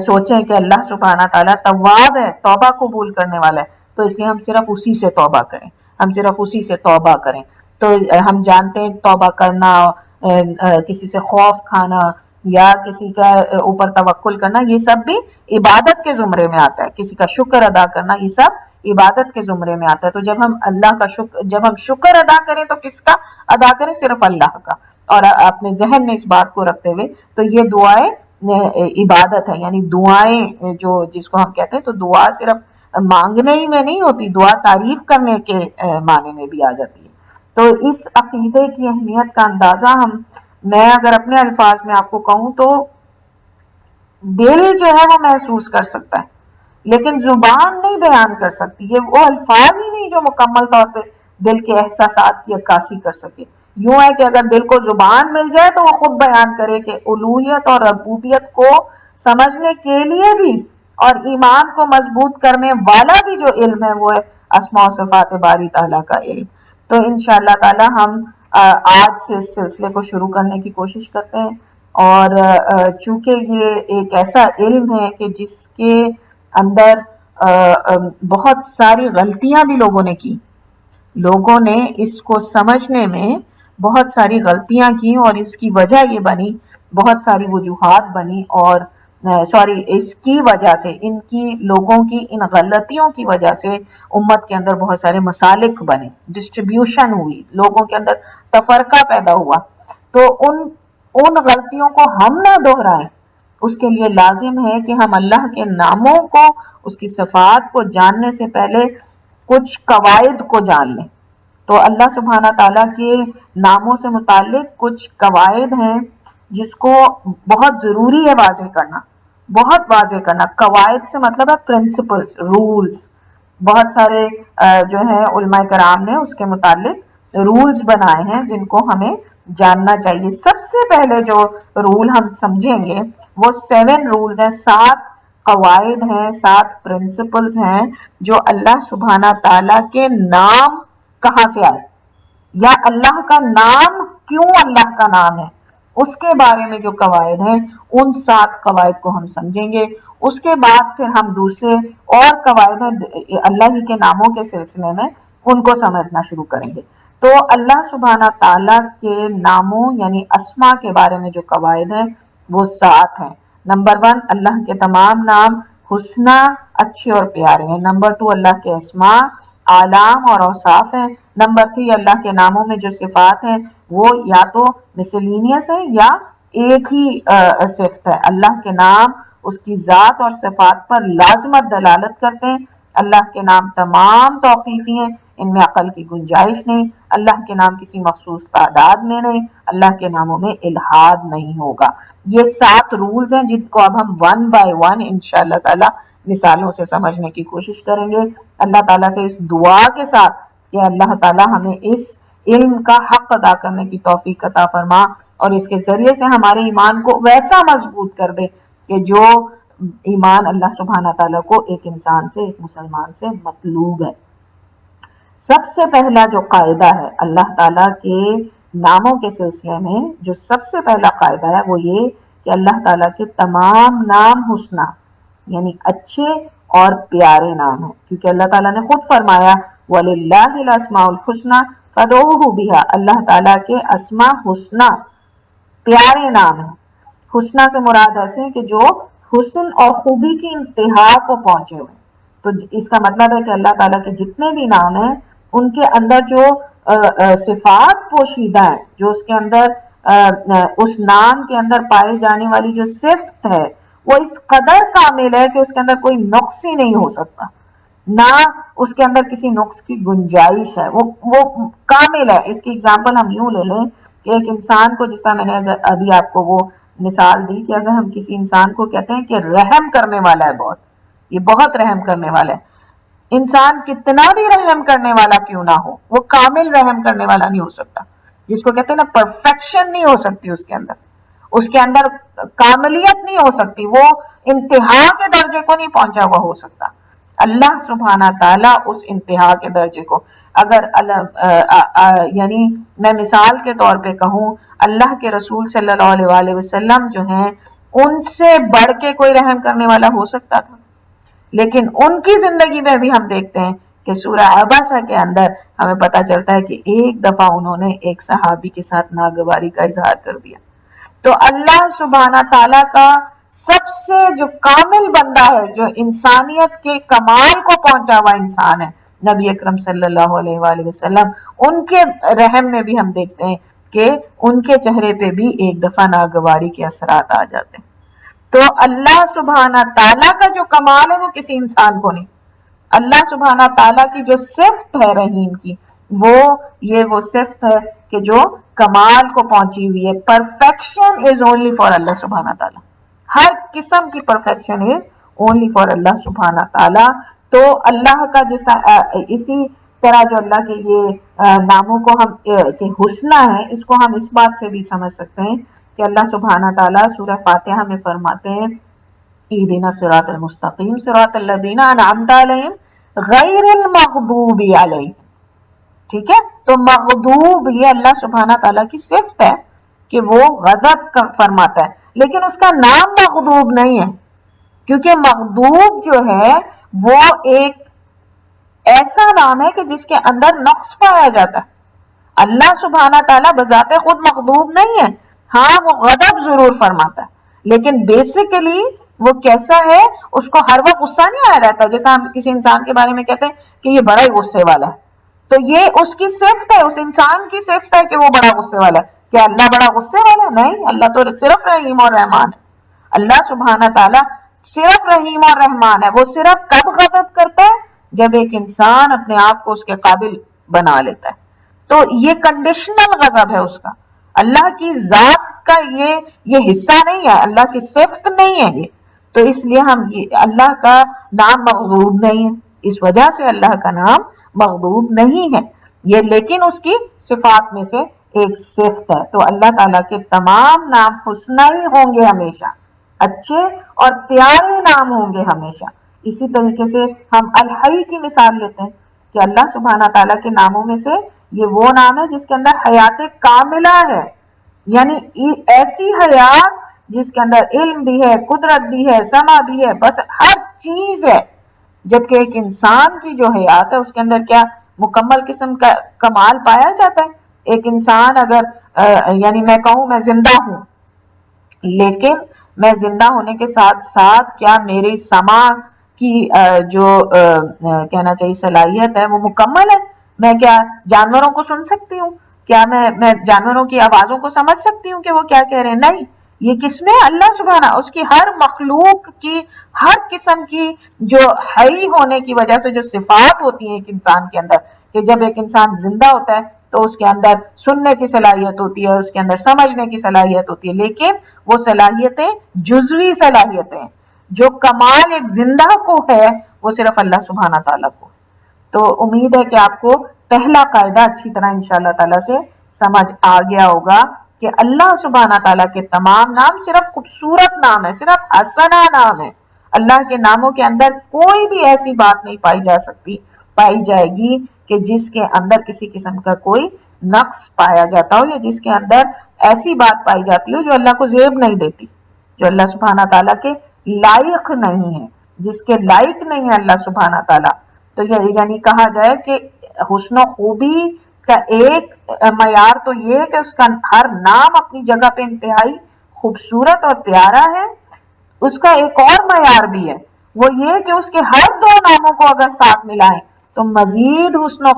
سوچیں کہ اللہ سبحانہ تعالیٰ تواب ہے، توبہ قبول کرنے والا ہے، تو اس لیے ہم صرف اسی سے توبہ کریں، ہم صرف اسی سے توبہ کریں. تو ہم جانتے ہیں توبہ کرنا، کسی سے خوف کھانا یا کسی کا اوپر توکل کرنا، یہ سب بھی عبادت کے زمرے میں آتا ہے. کسی کا شکر ادا کرنا، یہ سب عبادت کے زمرے میں آتا ہے. تو جب ہم شکر ادا کریں تو کس کا ادا کریں؟ صرف اللہ کا. اور اپنے ذہن میں اس بات کو رکھتے ہوئے تو یہ دعائیں عبادت ہے، یعنی دعائیں جو جس کو ہم کہتے ہیں، تو دعا صرف مانگنے ہی میں نہیں ہوتی، دعا تعریف کرنے کے معنی میں بھی آ جاتی ہے. تو اس عقیدے کی اہمیت کا اندازہ میں اگر اپنے الفاظ میں آپ کو کہوں تو دل جو ہے وہ محسوس کر سکتا ہے، لیکن زبان نہیں بیان کر سکتی. یہ وہ الفاظ ہی نہیں جو مکمل طور پہ دل کے احساسات کی عکاسی کر سکے. یوں ہے کہ اگر دل کو زبان مل جائے تو وہ خود بیان کرے کہ الوہیت اور ربوبیت کو سمجھنے کے لیے بھی اور ایمان کو مضبوط کرنے والا بھی جو علم ہے وہ ہے اسماء و صفات باری تعالیٰ کا علم. تو انشاءاللہ تعالی ہم آج سے اس سلسلے کو شروع کرنے کی کوشش کرتے ہیں. اور چونکہ یہ ایک ایسا علم ہے کہ جس کے اندر بہت ساری غلطیاں بھی لوگوں نے کی، لوگوں نے اس کو سمجھنے میں بہت ساری غلطیاں کی، اور اس کی وجہ یہ بنی، بہت ساری وجوہات بنی، اور اس کی وجہ سے، ان کی لوگوں کی ان غلطیوں کی وجہ سے امت کے اندر بہت سارے مسالک بنے، ڈسٹریبیوشن ہوئی، لوگوں کے اندر تفرقہ پیدا ہوا۔ تو ان غلطیوں کو ہم نہ دہرائیں، اس کے لیے لازم ہے کہ ہم اللہ کے ناموں کو، اس کی صفات کو جاننے سے پہلے کچھ قواعد کو جان لیں۔ تو اللہ سبحانہ تعالیٰ کے ناموں سے متعلق کچھ قواعد ہیں جس کو بہت ضروری ہے واضح کرنا، بہت واضح کرنا۔ قواعد سے مطلب ہے پرنسپلز، رولز۔ بہت سارے جو ہے علماء کرام نے اس کے متعلق رولز بنائے ہیں جن کو ہمیں جاننا چاہیے۔ سب سے پہلے جو رول ہم سمجھیں گے وہ 7 رولز ہیں، 7 قواعد ہیں، 7 پرنسپلز ہیں جو اللہ سبحانہ تعالیٰ کے نام کہاں سے آئے، یا اللہ کا نام کیوں اللہ کا نام ہے، اس کے بارے میں جو قواعد ہیں، ان 7 قواعد کو ہم سمجھیں گے۔ اس کے بعد پھر ہم دوسرے اور قواعد ہیں اللہ ہی کے ناموں کے سلسلے میں، ان کو سمجھنا شروع کریں گے۔ تو اللہ سبحانہ تعالیٰ کے ناموں یعنی اسما کے بارے میں جو قواعد ہیں وہ 7 ہیں۔ نمبر 1، اللہ کے تمام نام حسنہ، اچھے اور پیارے ہیں۔ نمبر 2، اللہ کے اسما اعلام اور اوصاف ہیں۔ نمبر 3، اللہ کے ناموں میں جو صفات ہیں وہ یا تو مسلینیس ہے یا ایک ہی صفت ہے۔ اللہ کے نام اس کی ذات اور صفات پر لازمت دلالت کرتے ہیں۔ اللہ کے نام تمام توقیفی ہیں، ان میں عقل کی گنجائش نہیں۔ اللہ کے نام کسی مخصوص تعداد میں نہیں، اللہ کے ناموں میں الحاد نہیں ہوگا۔ یہ 7 رولز ہیں جن کو اب ہم 1 by 1 انشاءاللہ تعالی مثالوں سے سمجھنے کی کوشش کریں گے۔ اللہ تعالیٰ سے اس دعا کے ساتھ کہ اللہ تعالیٰ ہمیں اس علم کا حق ادا کرنے کی توفیق عطا فرما، اور اس کے ذریعے سے ہمارے ایمان کو ویسا مضبوط کر دے کہ جو ایمان اللہ سبحانہ تعالیٰ کو ایک انسان سے، ایک مسلمان سے مطلوب ہے۔ سب سے پہلا جو قاعدہ ہے اللہ تعالیٰ کے ناموں کے سلسلے میں، جو سب سے پہلا قاعدہ ہے وہ یہ کہ اللہ تعالیٰ کے تمام نام حسنہ یعنی اچھے اور پیارے نام ہیں، کیونکہ اللہ تعالیٰ نے خود فرمایا وَلِلَّهِ الْأَسْمَاءُ الْحُسْنَى فَادْعُوهُ بِهَا، اللہ تعالیٰ کے اسماء حسنہ پیارے نام ہیں۔ حسنہ سے مراد ایسے ہیں کہ جو حسن اور خوبی کی انتہا کو پہنچے ہوئے۔ تو اس کا مطلب ہے کہ اللہ تعالیٰ کے جتنے بھی نام ہیں ان کے اندر جو صفات پوشیدہ ہیں، جو اس کے اندر اس نام کے اندر پائے جانے والی جو صفت ہے وہ اس قدر کامل ہے کہ اس کے اندر کوئی نقص ہی نہیں ہو سکتا، نہ اس کے اندر کسی نقص کی گنجائش ہے، وہ کامل ہے۔ اس کی اگزامپل ہم یوں لے لیں کہ ایک انسان کو، جس طرح میں نے ابھی آپ کو وہ مثال دی کہ اگر ہم کسی انسان کو کہتے ہیں کہ رحم کرنے والا ہے، بہت، یہ بہت رحم کرنے والا ہے، انسان کتنا بھی رحم کرنے والا کیوں نہ ہو، وہ کامل رحم کرنے والا نہیں ہو سکتا۔ جس کو کہتے ہیں نا پرفیکشن نہیں ہو سکتی، اس کے اندر کاملیت نہیں ہو سکتی، وہ انتہا کے درجے کو نہیں پہنچا ہوا ہو سکتا۔ اللہ سبحانہ تعالیٰ اس انتہا کے درجے کو، اگر یعنی میں مثال کے طور پہ کہوں، اللہ کے رسول صلی اللہ علیہ وسلم جو ہیں ان سے بڑھ کے کوئی رحم کرنے والا ہو سکتا تھا، لیکن ان کی زندگی میں بھی ہم دیکھتے ہیں کہ سورہ عبسہ کے اندر ہمیں پتا چلتا ہے کہ ایک دفعہ انہوں نے ایک صحابی کے ساتھ ناگواری کا اظہار کر دیا۔ تو اللہ سبحانہ تعالیٰ کا سب سے جو کامل بندہ ہے، جو انسانیت کے کمال کو پہنچا ہوا انسان ہے، نبی اکرم صلی اللہ علیہ وآلہ وسلم، ان کے رحم میں بھی ہم دیکھتے ہیں کہ ان کے چہرے پہ بھی ایک دفعہ ناگواری کے اثرات آ جاتے ہیں۔ تو اللہ سبحانہ تعالیٰ کا جو کمال ہے وہ کسی انسان کو نہیں۔ اللہ سبحانہ تعالیٰ کی جو صفت ہے رحیم کی، وہ صفت ہے کہ جو کمال کو پہنچی ہوئی ہے۔ پرفیکشن از اونلی فار اللہ سبحانہ تعالیٰ، ہر قسم کی پرفیکشن از اونلی فار اللہ سبحانہ تعالیٰ۔ تو اللہ کا اسی طرح جو اللہ کے یہ ناموں کو ہم کہ حسنہ ہے، اس کو ہم اس بات سے بھی سمجھ سکتے ہیں کہ اللہ سبحانہ تعالیٰ سورہ فاتحہ میں فرماتے ہیں اہدنا الصراط المستقیم صراط الذین انعمت علیہم غیر المغضوب علیہم، ٹھیک ہے؟ تو مغضوب یہ اللہ سبحانہ تعالیٰ کی صفت ہے کہ وہ غضب فرماتا ہے، لیکن اس کا نام مغضوب نہیں ہے، کیونکہ مغضوب جو ہے وہ ایک ایسا نام ہے کہ جس کے اندر نقص پایا جاتا ہے. اللہ سبحانہ تعالیٰ بذات خود مغضوب نہیں ہے، ہاں وہ غضب ضرور فرماتا ہے، لیکن بیسیکلی وہ کیسا ہے، اس کو ہر وقت غصہ نہیں آیا رہتا. جیسا ہم کسی انسان کے بارے میں کہتے ہیں کہ یہ بڑا ہی غصے والا ہے، تو یہ اس کی صفت ہے، اس انسان کی صفت ہے کہ وہ بڑا غصے والا ہے. کیا اللہ بڑا غصے والا ہے؟ نہیں، اللہ تو صرف رحیم اور رحمان ہے. اللہ سبحانہ تعالیٰ صرف رحیم اور رحمان ہے. وہ صرف کب غضب کرتا ہے؟ جب ایک انسان اپنے آپ کو اس کے قابل بنا لیتا ہے. تو یہ کنڈیشنل غضب ہے اس کا، اللہ کی ذات کا یہ حصہ نہیں ہے، اللہ کی صفت نہیں ہے یہ. تو اس لیے ہم اللہ کا نام مغضوب نہیں ہے، اس وجہ سے اللہ کا نام مغضوب نہیں ہے یہ، لیکن اس کی صفات میں سے ایک صفت ہے. تو اللہ تعالیٰ کے تمام نام حسنی ہی ہوں گے ہمیشہ، اچھے اور پیارے نام ہوں گے ہمیشہ. اسی طریقے سے ہم الحی کی مثال لیتے ہیں کہ اللہ سبحانہ تعالیٰ کے ناموں میں سے یہ وہ نام ہے جس کے اندر حیات کاملہ ہے، یعنی ایسی حیات جس کے اندر علم بھی ہے، قدرت بھی ہے، سمع بھی ہے، بس ہر چیز ہے. جبکہ ایک انسان کی جو حیات ہے اس کے اندر کیا مکمل قسم کا کمال پایا جاتا ہے. ایک انسان اگر یعنی میں کہوں میں زندہ ہوں، لیکن میں زندہ ہونے کے ساتھ ساتھ کیا میری سمع کی جو کہنا چاہیے صلاحیت ہے وہ مکمل ہے؟ میں کیا جانوروں کو سن سکتی ہوں؟ کیا میں جانوروں کی آوازوں کو سمجھ سکتی ہوں کہ وہ کیا کہہ رہے ہیں؟ نہیں. یہ کس میں؟ اللہ سبحانہ، اس کی ہر مخلوق کی ہر قسم کی جو حی ہونے کی وجہ سے جو صفات ہوتی ہیں ایک انسان کے اندر، کہ جب ایک انسان زندہ ہوتا ہے تو اس کے اندر سننے کی صلاحیت ہوتی ہے، اس کے اندر سمجھنے کی صلاحیت ہوتی ہے، لیکن وہ صلاحیتیں جزوی صلاحیتیں، جو کمال ایک زندہ کو ہے وہ صرف اللہ سبحانہ تعالیٰ کو. تو امید ہے کہ آپ کو پہلا قاعدہ اچھی طرح انشاءاللہ تعالیٰ سے سمجھ آ گیا ہوگا کہ اللہ سبحانہ تعالیٰ کے تمام نام صرف خوبصورت نام ہے، صرف حسنہ نام ہے. اللہ کے ناموں کے اندر کوئی بھی ایسی بات نہیں پائی جائے گی کہ جس کے اندر کسی قسم کا کوئی نقص پایا جاتا ہو، یا جس کے اندر ایسی بات پائی جاتی ہو جو اللہ کو زیب نہیں دیتی، جو اللہ سبحانہ تعالیٰ کے لائق نہیں ہے، جس کے لائق نہیں ہے اللہ سبحانہ تعالیٰ. تو یعنی کہا جائے کہ حسن و خوبی کا ایک معیار تو یہ ہے کہ اس کا ہر نام اپنی جگہ پہ انتہائی خوبصورت اور پیارا ہے. اس کا ایک اور معیار بھی ہے، وہ یہ کہ اس کے ہر دو ناموں کو اگر ساتھ ملائیں تو مزید حسن و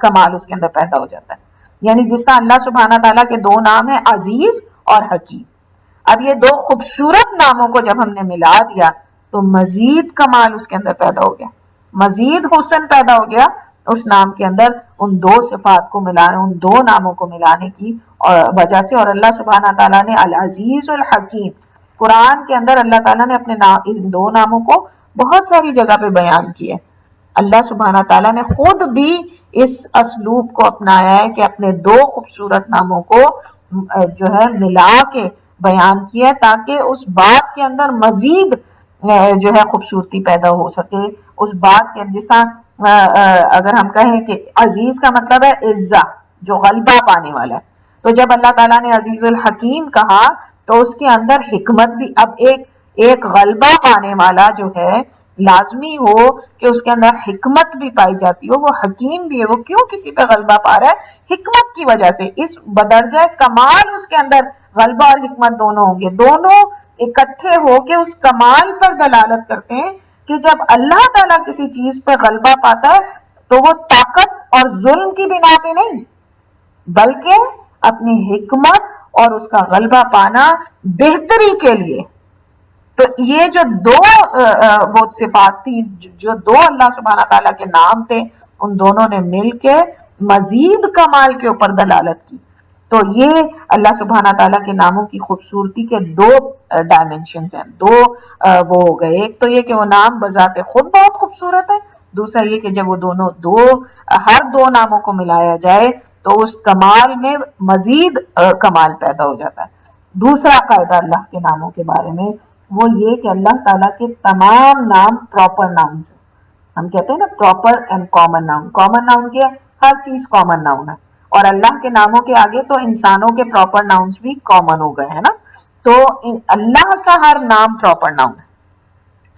کمال اس کے اندر پیدا ہو جاتا ہے. یعنی جس طرح اللہ سبحانہ تعالیٰ کے دو نام ہیں عزیز اور حکیم، اب یہ دو خوبصورت ناموں کو جب ہم نے ملا دیا تو مزید کمال اس کے اندر پیدا ہو گیا، مزید حسن پیدا ہو گیا اس نام کے اندر ان دو صفات کو ملانے، ان دو ناموں کو ملانے کی وجہ سے. اور اللہ سبحانہ تعالیٰ نے العزیز الحکیم، قرآن کے اندر اللہ تعالیٰ نے اپنے ان دو ناموں کو بہت ساری جگہ پہ بیان کیا. اللہ سبحانہ تعالیٰ نے خود بھی اس اسلوب کو اپنایا ہے کہ اپنے دو خوبصورت ناموں کو جو ہے ملا کے بیان کیا تاکہ اس بات کے اندر مزید جو ہے خوبصورتی پیدا ہو سکے. اس بات کے جس طرح اگر ہم کہیں کہ عزیز کا مطلب ہے عزہ، جو غلبہ پانے والا ہے، تو جب اللہ تعالیٰ نے عزیز الحکیم کہا تو اس کے اندر حکمت بھی، اب ایک غلبہ پانے والا جو ہے لازمی ہو کہ اس کے اندر حکمت بھی پائی جاتی ہو، وہ حکیم بھی ہے. وہ کیوں کسی پہ غلبہ پا رہا ہے؟ حکمت کی وجہ سے. اس بدرجہ کمال اس کے اندر غلبہ اور حکمت دونوں ہوں گے، دونوں اکٹھے ہو کے اس کمال پر دلالت کرتے ہیں کہ جب اللہ تعالیٰ کسی چیز پہ غلبہ پاتا ہے تو وہ طاقت اور ظلم کی بنا پہ نہیں، بلکہ اپنی حکمت اور اس کا غلبہ پانا بہتری کے لیے. تو یہ جو دو وہ صفات تھی، جو دو اللہ سبحانہ تعالیٰ کے نام تھے، ان دونوں نے مل کے مزید کمال کے اوپر دلالت کی. تو یہ اللہ سبحانہ تعالیٰ کے ناموں کی خوبصورتی کے دو ڈائمنشنز ہیں، دو وہ ہو گئے. ایک تو یہ کہ وہ نام بذات خود بہت خوبصورت ہے، دوسرا یہ کہ جب وہ دونوں ہر دو ناموں کو ملایا جائے تو اس کمال میں مزید کمال پیدا ہو جاتا ہے. دوسرا قاعدہ اللہ کے ناموں کے بارے میں وہ یہ کہ اللہ تعالیٰ کے تمام نام پراپر ناؤنز ہیں. ہم کہتے ہیں نا proper and common noun. Common noun کیا؟ ہر چیز کامن ناؤن ہے، اور اللہ کے ناموں کے آگے تو انسانوں کے پراپر ناؤنز بھی کامن ہو گئے ہیں نا. تو اللہ کا ہر نام پراپر ناؤن ہے،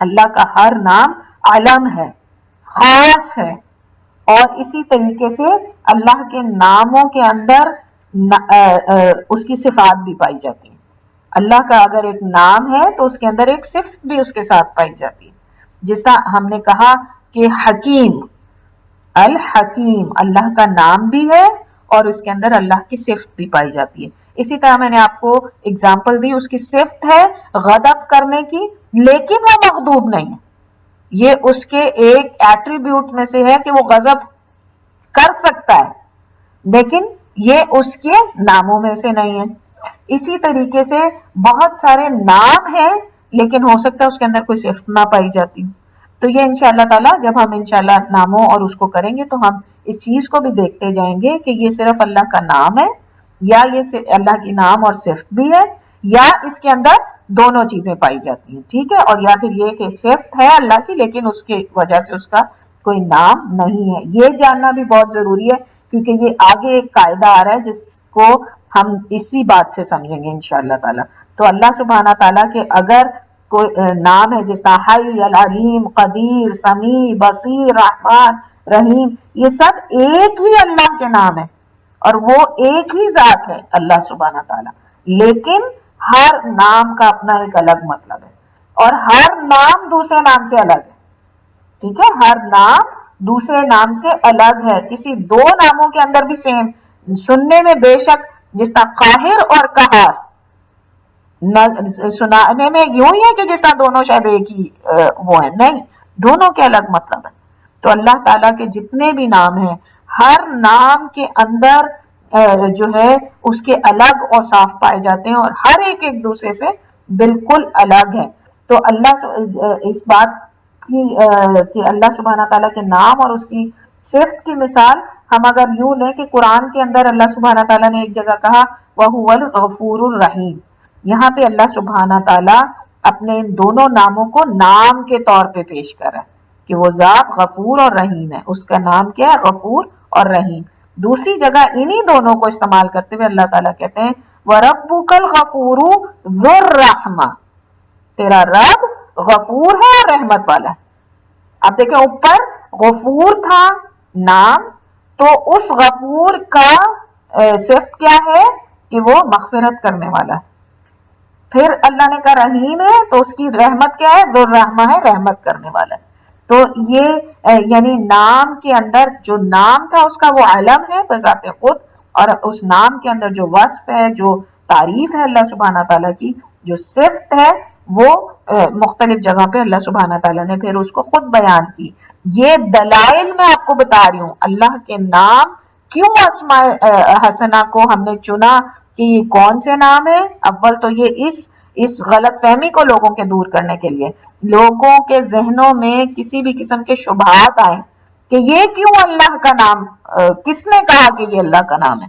اللہ کا ہر نام علم ہے، خاص ہے، اور اسی طریقے سے اللہ کے ناموں کے اندر اس کی صفات بھی پائی جاتی ہیں۔ اللہ کا اگر ایک نام ہے تو اس کے اندر ایک صفت بھی اس کے ساتھ پائی جاتی ہے، جیسا ہم نے کہا کہ حکیم، الحکیم اللہ کا نام بھی ہے اور اس کے اندر اللہ کی صفت بھی پائی جاتی ہے۔ اسی طرح میں نے آپ کو اگزامپل دی، اس کی صفت ہے غضب کرنے کی، لیکن وہ مغضوب نہیں ہے، یہ اس کے ایک ایٹریبیوٹ میں سے ہے کہ وہ غضب کر سکتا ہے، لیکن یہ اس کے ناموں میں سے نہیں ہے۔ اسی طریقے سے بہت سارے نام ہیں لیکن ہو سکتا ہے اس کے اندر کوئی صفت نہ پائی جاتی، تو یہ انشاءاللہ تعالی جب ہم انشاءاللہ ناموں اور اس کو کریں گے تو ہم اس چیز کو بھی دیکھتے جائیں گے کہ یہ صرف اللہ کا نام ہے یا یہ اللہ کی نام اور صفت بھی ہے، یا اس کے اندر دونوں چیزیں پائی جاتی ہیں، ٹھیک ہے، اور یا پھر یہ کہ صفت ہے اللہ کی لیکن اس کی وجہ سے اس کا کوئی نام نہیں ہے۔ یہ جاننا بھی بہت ضروری ہے کیونکہ یہ آگے ایک قاعدہ آ رہا ہے جس کو ہم اسی بات سے سمجھیں گے انشاءاللہ تعالی۔ تو اللہ سبحانہ تعالیٰ کے اگر کوئی نام ہے جس طرح حی، العلیم، قدیر، سمیع، بصیر، رحمان، رحیم، یہ سب ایک ہی اللہ کے نام ہے اور وہ ایک ہی ذات ہے اللہ سبحانہ تعالیٰ، لیکن ہر نام کا اپنا ایک الگ مطلب ہے اور ہر نام دوسرے نام سے الگ ہے، ٹھیک ہے، ہر نام دوسرے نام سے الگ ہے، کسی دو ناموں کے اندر بھی سیم سننے میں بے شک جس طرح قاہر اور قہار سنانے میں یوں ہی ہے کہ جس طرح دونوں شاید ایک ہی وہ ہے، نہیں، دونوں کے الگ مطلب ہے۔ تو اللہ تعالیٰ کے جتنے بھی نام ہیں ہر نام کے اندر جو ہے اس کے الگ اوصاف پائے جاتے ہیں اور ہر ایک ایک دوسرے سے بالکل الگ ہے۔ تو اللہ اس بات کی کہ اللہ سبحانہ تعالیٰ کے نام اور اس کی صفت کی مثال ہم اگر یوں لیں کہ قرآن کے اندر اللہ سبحانہ تعالیٰ نے ایک جگہ کہا وَهُوَ الْغَفُورُ الرَّحِيمُ، یہاں پہ اللہ سبحانہ تعالیٰ اپنے ان دونوں ناموں کو نام کے طور پہ پیش کر رہا ہے کہ وہ ذات غفور اور رحیم ہے، اس کا نام کیا ہے؟ غفور اور رحیم۔ دوسری جگہ انہی دونوں کو استعمال کرتے ہوئے اللہ تعالیٰ کہتے ہیں وَرَبُّكَ الْغَفُورُ ذُو الرَّحْمَةِ، تیرا رب غفور ہے اور رحمت والا ہے۔ اب دیکھیں اوپر غفور تھا نام، تو اس غفور کا صفت کیا ہے کہ وہ مغفرت کرنے والا ہے۔ پھر اللہ نے کہا رحیم ہے تو اس کی رحمت کیا ہے؟ ذو الرحمہ ہے، رحمت کرنے والا ہے۔ تو یہ یعنی نام کے اندر جو نام تھا اس کا وہ علم ہے بذات خود، اور اس نام کے اندر جو وصف ہے، جو تعریف ہے اللہ سبحانہ تعالیٰ کی، جو صفت ہے، وہ مختلف جگہ پہ اللہ سبحانہ تعالیٰ نے پھر اس کو خود بیان کی۔ یہ دلائل میں آپ کو بتا رہی ہوں اللہ کے نام کیوں اسماء حسنہ کو ہم نے چنا کہ یہ کون سے نام ہیں۔ اول تو یہ اس غلط فہمی کو لوگوں کے دور کرنے کے لیے، لوگوں کے ذہنوں میں کسی بھی قسم کے شبہات آئیں کہ یہ کیوں اللہ کا نام، کس نے کہا کہ یہ اللہ کا نام ہے،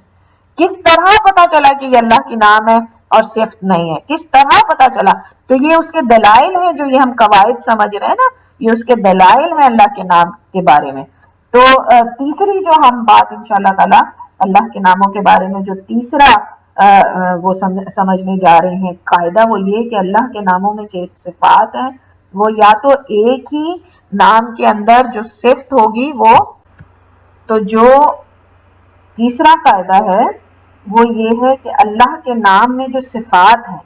کس طرح پتا چلا کہ یہ اللہ کی نام ہے اور صفت نہیں ہے، کس طرح پتا چلا؟ تو یہ اس کے دلائل ہیں جو یہ ہم قواعد سمجھ رہے ہیں نا، یہ اس کے دلائل ہیں اللہ کے نام کے بارے میں۔ تو تیسری جو ہم بات انشاءاللہ تعالی اللہ کے ناموں کے بارے میں جو تیسرا وہ سمجھنے جا رہے ہیں قاعدہ، وہ یہ کہ اللہ کے ناموں میں جو صفات ہیں وہ یا تو ایک ہی نام کے اندر جو صفت ہوگی وہ، تو جو تیسرا قاعدہ ہے وہ یہ ہے کہ اللہ کے نام میں جو صفات ہیں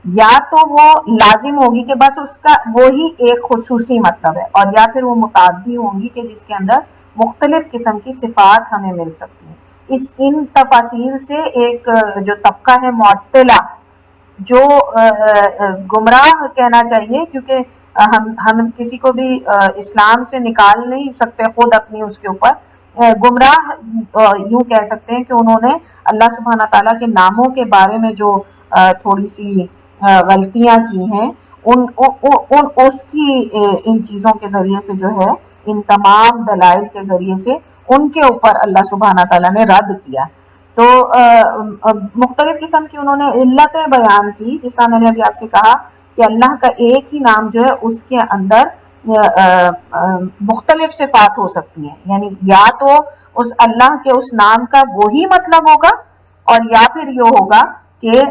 یا تو وہ لازم ہوگی کہ بس اس کا وہی ایک خصوصی مطلب ہے، اور یا پھر وہ متعدی ہوں گی کہ جس کے اندر مختلف قسم کی صفات ہمیں مل سکتی ہیں۔ ان تفاصیل سے ایک جو طبقہ ہے معطلہ، جو گمراہ کہنا چاہیے کیونکہ ہم کسی کو بھی اسلام سے نکال نہیں سکتے خود اپنی اس کے اوپر، گمراہ یوں کہہ سکتے ہیں کہ انہوں نے اللہ سبحانہ تعالیٰ کے ناموں کے بارے میں جو تھوڑی سی غلطیاں کی ہیں اس کی ان چیزوں کے ذریعے سے جو ہے، ان تمام دلائل کے ذریعے سے ان کے اوپر اللہ سبحانہ تعالیٰ نے رد کیا۔ تو مختلف قسم کی انہوں نے علتیں بیان کی، جس طرح میں نے ابھی آپ سے کہا کہ اللہ کا ایک ہی نام جو ہے اس کے اندر مختلف صفات ہو سکتی ہیں، یعنی یا تو اس اللہ کے اس نام کا وہی مطلب ہوگا اور یا پھر یہ ہوگا کہ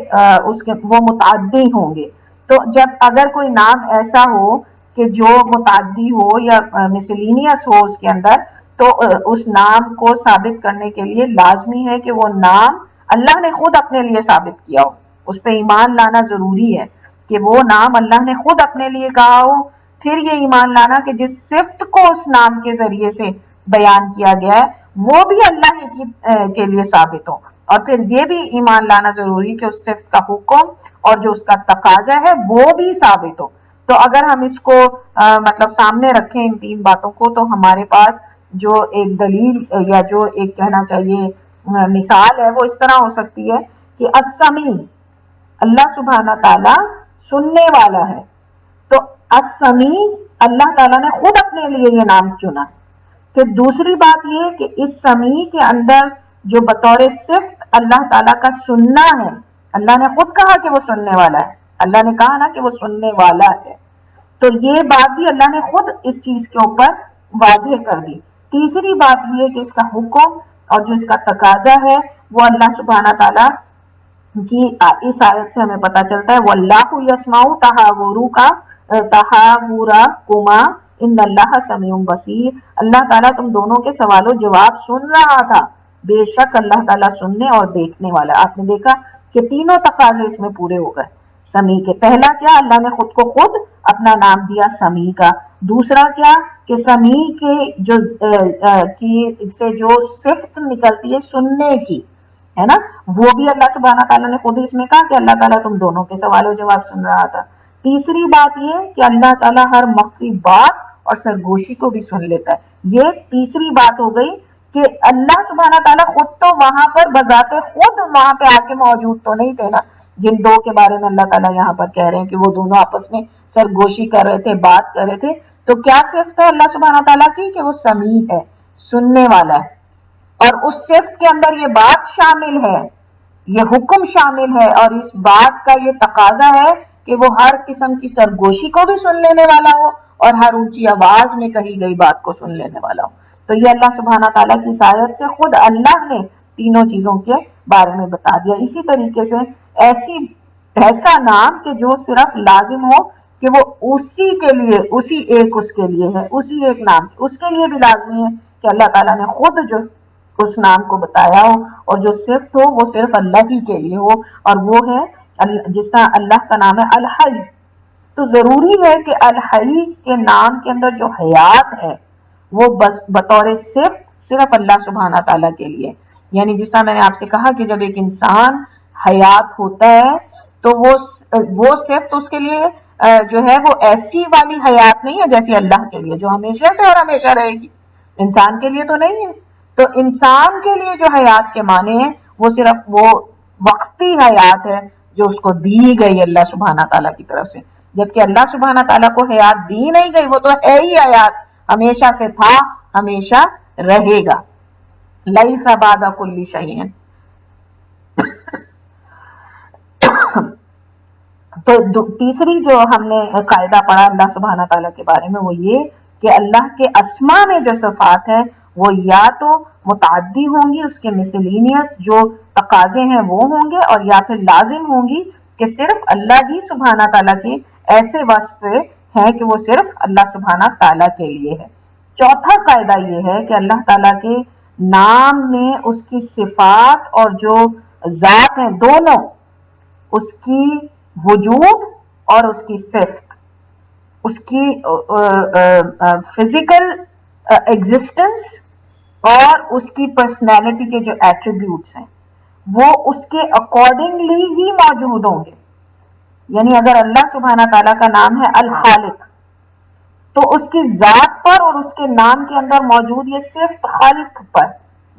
اس کے وہ متعدی ہوں گے۔ تو جب اگر کوئی نام ایسا ہو کہ جو متعدی ہو یا مسلینیس ہو اس کے اندر، تو اس نام کو ثابت کرنے کے لیے لازمی ہے کہ وہ نام اللہ نے خود اپنے لیے ثابت کیا ہو. اس پہ ایمان لانا ضروری ہے کہ وہ نام اللہ نے خود اپنے لیے کہا ہو. پھر یہ ایمان لانا کہ جس صفت کو اس نام کے ذریعے سے بیان کیا گیا ہے وہ بھی اللہ کے لیے ثابت ہو. اور پھر یہ بھی ایمان لانا ضروری کہ اس صفت کا حکم اور جو اس کا تقاضا ہے وہ بھی ثابت ہو. تو اگر ہم اس کو مطلب سامنے رکھیں ان تین باتوں کو، تو ہمارے پاس جو ایک دلیل یا جو ایک کہنا چاہیے مثال ہے وہ اس طرح ہو سکتی ہے کہ السمیع، اللہ سبحانہ تعالی سننے والا ہے. تو السمیع اللہ تعالیٰ نے خود اپنے لیے یہ نام چنا. پھر دوسری بات یہ کہ اس سمیع کے اندر جو بطور صفت اللہ تعالیٰ کا سننا ہے، اللہ نے خود کہا کہ وہ سننے والا ہے، اللہ نے کہا نا کہ وہ سننے والا ہے، تو یہ بات بھی اللہ نے خود اس چیز کے اوپر واضح کر دی. تیسری بات یہ کہ اس کا حکم اور جو اس کا تقاضا ہے وہ اللہ سبحانہ تعالیٰ کی اس آیت سے ہمیں پتہ چلتا ہے واللہ یسمع تحاورکما ان اللہ سمیع بصیر. اللہ تعالیٰ تم دونوں کے سوال و جواب سن رہا تھا، بے شک اللہ تعالیٰ سننے اور دیکھنے والا. آپ نے دیکھا کہ تینوں تقاضے اس میں پورے ہو گئے سمیع کے. پہلا کیا، اللہ نے خود کو خود اپنا نام دیا سمیع کا. دوسرا کیا کہ سمیع کے جو سے جو صفت نکلتی ہے سننے کی ہے نا، وہ بھی اللہ سبحانہ تعالیٰ نے خود اس میں کہا کہ اللہ تعالیٰ تم دونوں کے سوال و جواب سن رہا تھا. تیسری بات یہ کہ اللہ تعالیٰ ہر مخفی بات اور سرگوشی کو بھی سن لیتا ہے. یہ تیسری بات ہو گئی کہ اللہ سبحانہ تعالیٰ خود تو وہاں پر بذات خود وہاں پہ آ کے موجود تو نہیں تھے نا، جن دو کے بارے میں اللہ تعالیٰ یہاں پر کہہ رہے ہیں کہ وہ دونوں آپس میں سرگوشی کر رہے تھے، بات کر رہے تھے. تو کیا صفت ہے اللہ سبحانہ تعالیٰ کی کہ وہ سمیع ہے، سننے والا ہے. اور اس صفت کے اندر یہ بات شامل ہے، یہ حکم شامل ہے، اور اس بات کا یہ تقاضا ہے کہ وہ ہر قسم کی سرگوشی کو بھی سن لینے والا ہو اور ہر اونچی آواز میں کہی گئی بات کو سن لینے والا ہو. تو یہ اللہ سبحانہ تعالیٰ کی آیت سے خود اللہ نے تینوں چیزوں کے بارے میں بتا دیا. اسی طریقے سے ایسا نام کہ جو صرف لازم ہو کہ وہ اسی کے لیے، اسی ایک اس کے لیے ہے، اسی ایک نام اس کے لیے بھی لازمی ہے کہ اللہ تعالیٰ نے خود جو اس نام کو بتایا ہو اور جو صفت ہو وہ صرف اللہ ہی کے لیے ہو، اور وہ ہے جس طرح اللہ کا نام ہے الحی. تو ضروری ہے کہ الحی کے نام کے اندر جو حیات ہے وہ بس بطور صرف اللہ سبحانہ تعالیٰ کے لیے. یعنی جس طرح میں نے آپ سے کہا کہ جب ایک انسان حیات ہوتا ہے تو وہ صفت اس کے لیے جو ہے وہ ایسی والی حیات نہیں ہے جیسی اللہ کے لیے جو ہمیشہ سے اور ہمیشہ رہے گی، انسان کے لیے تو نہیں ہے. تو انسان کے لیے جو حیات کے معنی ہیں وہ صرف وہ وقتی حیات ہے جو اس کو دی گئی اللہ سبحانہ تعالیٰ کی طرف سے، جبکہ اللہ سبحانہ تعالیٰ کو حیات دی نہیں گئی، وہ تو ہے ہی حیات، ہمیشہ سے تھا، ہمیشہ رہے گا. لیس بعد کل شیء. تو تیسری جو ہم نے قاعدہ پڑھا اللہ سبحانہ تعالیٰ کے بارے میں وہ یہ کہ اللہ کے اسماء میں جو صفات ہیں وہ یا تو متعدی ہوں گی، اس کے مسلینیس جو تقاضے ہیں وہ ہوں گے، اور یا پھر لازم ہوں گی کہ صرف اللہ ہی سبحانہ تعالیٰ کے ایسے وصف ہیں کہ وہ صرف اللہ سبحانہ تعالیٰ کے لیے ہے. چوتھا قاعدہ یہ ہے کہ اللہ تعالیٰ کے نام میں اس کی صفات اور جو ذات ہیں دونوں، اس کی وجود اور اس کی صفت، اس کی فزیکل ایگزسٹنس اور اس کی پرسنالٹی کے جو ایٹریبیوٹس ہیں وہ اس کے اکارڈنگلی ہی موجود ہوں گے. یعنی اگر اللہ سبحانہ تعالیٰ کا نام ہے الخالق تو اس کی ذات پر اور اس کے نام کے اندر موجود یہ صفت خلق پر،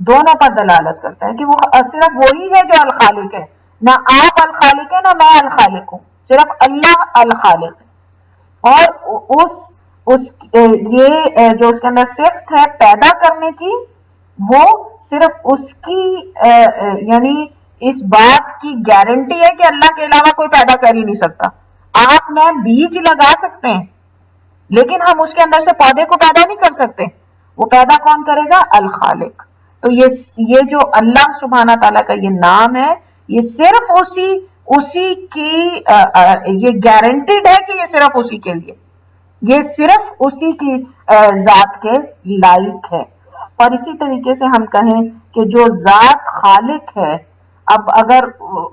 دونوں پر دلالت کرتا ہے کہ وہ صرف وہی ہے جو الخالق ہے، نہ آپ الخالق ہے نہ میں الخالق ہوں، صرف اللہ الخالق ہے. اور یہ جو اس کے اندر صفت ہے پیدا کرنے کی وہ صرف اس کی یعنی اس بات کی گارنٹی ہے کہ اللہ کے علاوہ کوئی پیدا کر ہی نہیں سکتا. آپ میں بیج لگا سکتے ہیں لیکن ہم اس کے اندر سے پودے کو پیدا نہیں کر سکتے، وہ پیدا کون کرے گا؟ الخالق. تو یہ جو اللہ سبحانہ تعالیٰ کا یہ نام ہے یہ صرف اسی کی یہ گارنٹیڈ ہے کہ یہ صرف اسی کے لیے. یہ صرف اسی کی ذات کے لائق ہے۔ اور اسی طریقے سے ہم کہیں کہ جو ذات خالق ہے، اب اگر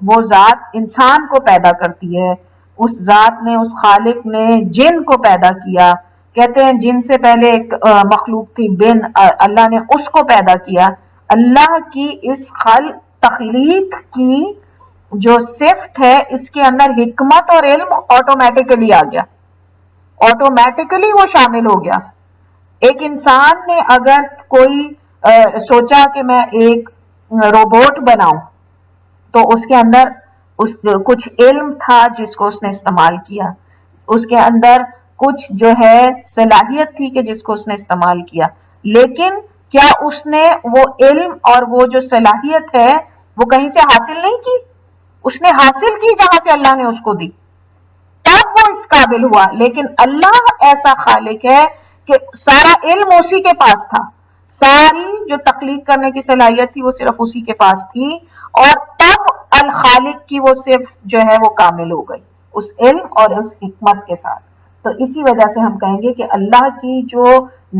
وہ ذات انسان کو پیدا کرتی ہے، اس ذات نے، اس خالق نے جن کو پیدا کیا، کہتے ہیں جن سے پہلے ایک مخلوق تھی بن، اللہ نے اس کو پیدا کیا۔ اللہ کی اس تخلیق کی جو صفت ہے، اس کے اندر حکمت اور علم آٹومیٹیکلی آ گیا، آٹومیٹیکلی وہ شامل ہو گیا۔ ایک انسان نے اگر کوئی سوچا کہ میں ایک روبوٹ بناؤں، تو اس کے اندر کچھ علم تھا جس کو اس نے استعمال کیا، اس کے اندر کچھ جو ہے صلاحیت تھی کہ جس کو اس نے استعمال کیا، لیکن کیا اس نے وہ علم اور وہ جو صلاحیت ہے وہ کہیں سے حاصل نہیں کی؟ اس نے حاصل کی جہاں سے اللہ نے اس کو دی، تب وہ اس قابل ہوا۔ لیکن اللہ ایسا خالق ہے کہ سارا علم اسی کے پاس تھا، ساری جو تخلیق کرنے کی صلاحیت تھی وہ صرف اسی کے پاس تھی، اور تب الخالق کی وہ صرف جو ہے وہ کامل ہو گئی اس علم اور اس حکمت کے ساتھ۔ تو اسی وجہ سے ہم کہیں گے کہ اللہ کی جو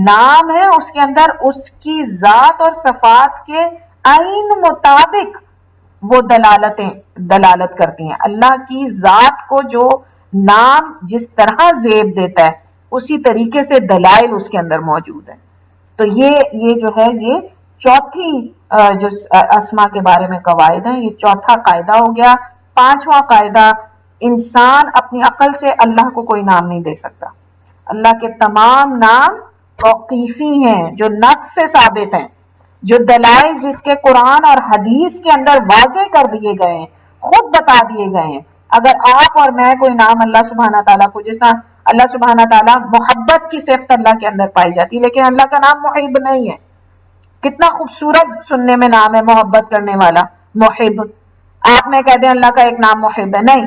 نام ہے اس کے اندر اس کی ذات اور صفات کے عین مطابق وہ دلالت کرتی ہیں۔ اللہ کی ذات کو جو نام جس طرح زیب دیتا ہے اسی طریقے سے دلائل اس کے اندر موجود ہیں۔ تو یہ جو ہے یہ چوتھی جو اسما کے بارے میں قواعد ہیں، یہ چوتھا قاعدہ ہو گیا۔ پانچواں قاعدہ، انسان اپنی عقل سے اللہ کو کوئی نام نہیں دے سکتا۔ اللہ کے تمام نام توقیفی ہیں، جو نص سے ثابت ہیں، جو دلائل جس کے قرآن اور حدیث کے اندر واضح کر دیے گئے ہیں، خود بتا دیے گئے ہیں۔ اگر آپ اور میں کوئی نام اللہ سبحانہ تعالیٰ کو، جس طرح اللہ سبحانہ تعالیٰ محبت کی صفت اللہ کے اندر پائی جاتی ہے، لیکن اللہ کا نام محب نہیں ہے۔ کتنا خوبصورت سننے میں نام ہے، محبت کرنے والا، محب۔ آپ میں کہتے ہیں اللہ کا ایک نام محب ہے، نہیں،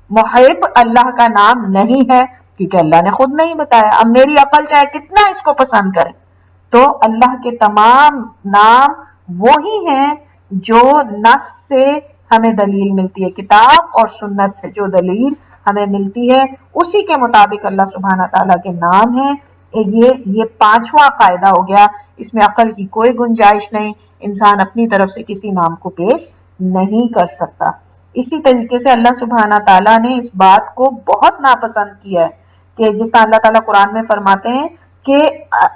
محب اللہ کا نام نہیں ہے، کیونکہ اللہ نے خود نہیں بتایا۔ اب میری عقل چاہے کتنا اس کو پسند کرے، تو اللہ کے تمام نام وہی ہیں جو نص سے ہمیں دلیل ملتی ہے، کتاب اور سنت سے جو دلیل ہمیں ملتی ہے اسی کے مطابق اللہ سبحانہ تعالیٰ کے نام ہیں۔ یہ پانچواں قاعدہ ہو گیا، اس میں عقل کی کوئی گنجائش نہیں، انسان اپنی طرف سے کسی نام کو پیش نہیں کر سکتا۔ اسی طریقے سے اللہ سبحانہ تعالیٰ نے اس بات کو بہت ناپسند کیا ہے کہ جس طرح اللہ تعالیٰ قرآن میں فرماتے ہیں کہ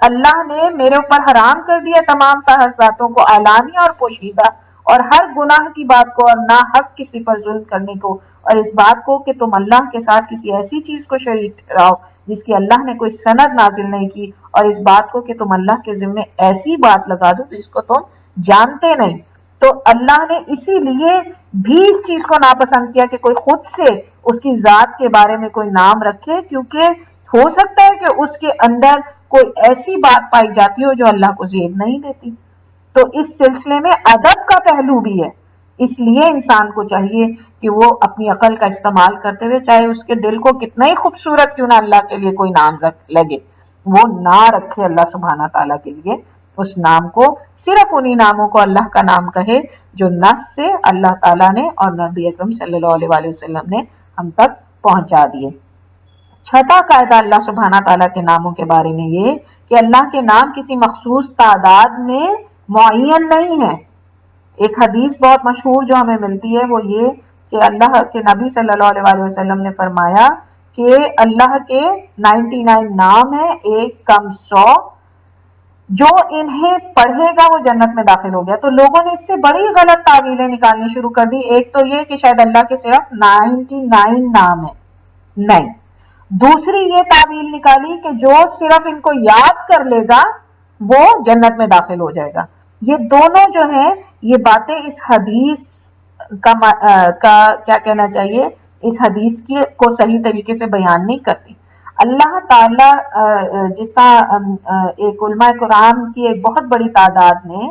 اللہ نے میرے اوپر حرام کر دیا تمام فحش باتوں کو، اعلانیہ اور پوشیدہ، اور ہر گناہ کی بات کو اور نہ حق کسی پر ظلم کرنے کو، اور اس بات کو کہ تم اللہ کے ساتھ کسی ایسی چیز کو شریک ٹھہراؤ جس کی اللہ نے کوئی سند نازل نہیں کی، اور اس بات کو کہ تم اللہ کے ذمے ایسی بات لگا دو جس کو تم جانتے نہیں۔ تو اللہ نے اسی لیے بھی اس چیز کو ناپسند کیا کہ کوئی خود سے اس کی ذات کے بارے میں کوئی نام رکھے، کیونکہ ہو سکتا ہے کہ اس کے اندر کوئی ایسی بات پائی جاتی ہو جو اللہ کو زیب نہیں دیتی۔ تو اس سلسلے میں ادب کا پہلو بھی ہے، اس لیے انسان کو چاہیے کہ وہ اپنی عقل کا استعمال کرتے ہوئے، چاہے اس کے دل کو کتنا ہی خوبصورت کیوں نہ اللہ کے لیے کوئی نام لگے، وہ نہ رکھے اللہ سبحانہ تعالیٰ کے لیے اس نام کو، صرف انہی ناموں کو اللہ کا نام کہے جو نص سے اللہ تعالیٰ نے اور نبی اکرم صلی اللہ علیہ وسلم نے ہم تک پہنچا دیے۔ چھٹا قاعدہ اللہ سبحانہ تعالیٰ کے ناموں کے بارے میں یہ کہ اللہ کے نام کسی مخصوص تعداد میں معین نہیں ہے۔ ایک حدیث بہت مشہور جو ہمیں ملتی ہے وہ یہ کہ اللہ کے نبی صلی اللہ علیہ وسلم نے فرمایا کہ اللہ کے 99 نام ہیں، ایک کم 100، جو انہیں پڑھے گا وہ جنت میں داخل ہو گیا۔ تو لوگوں نے اس سے بڑی غلط تعویلیں نکالنی شروع کر دی۔ ایک تو یہ کہ شاید اللہ کے صرف 99 نام ہیں، نہیں۔ دوسری یہ تعویل نکالی کہ جو صرف ان کو یاد کر لے گا وہ جنت میں داخل ہو جائے گا۔ یہ دونوں جو ہیں یہ باتیں اس حدیث کا کیا کہنا چاہیے، اس حدیث کو صحیح طریقے سے بیان نہیں کرتی۔ اللہ تعالیٰ جس طرح ایک علماء قرآن کی ایک بہت بڑی تعداد نے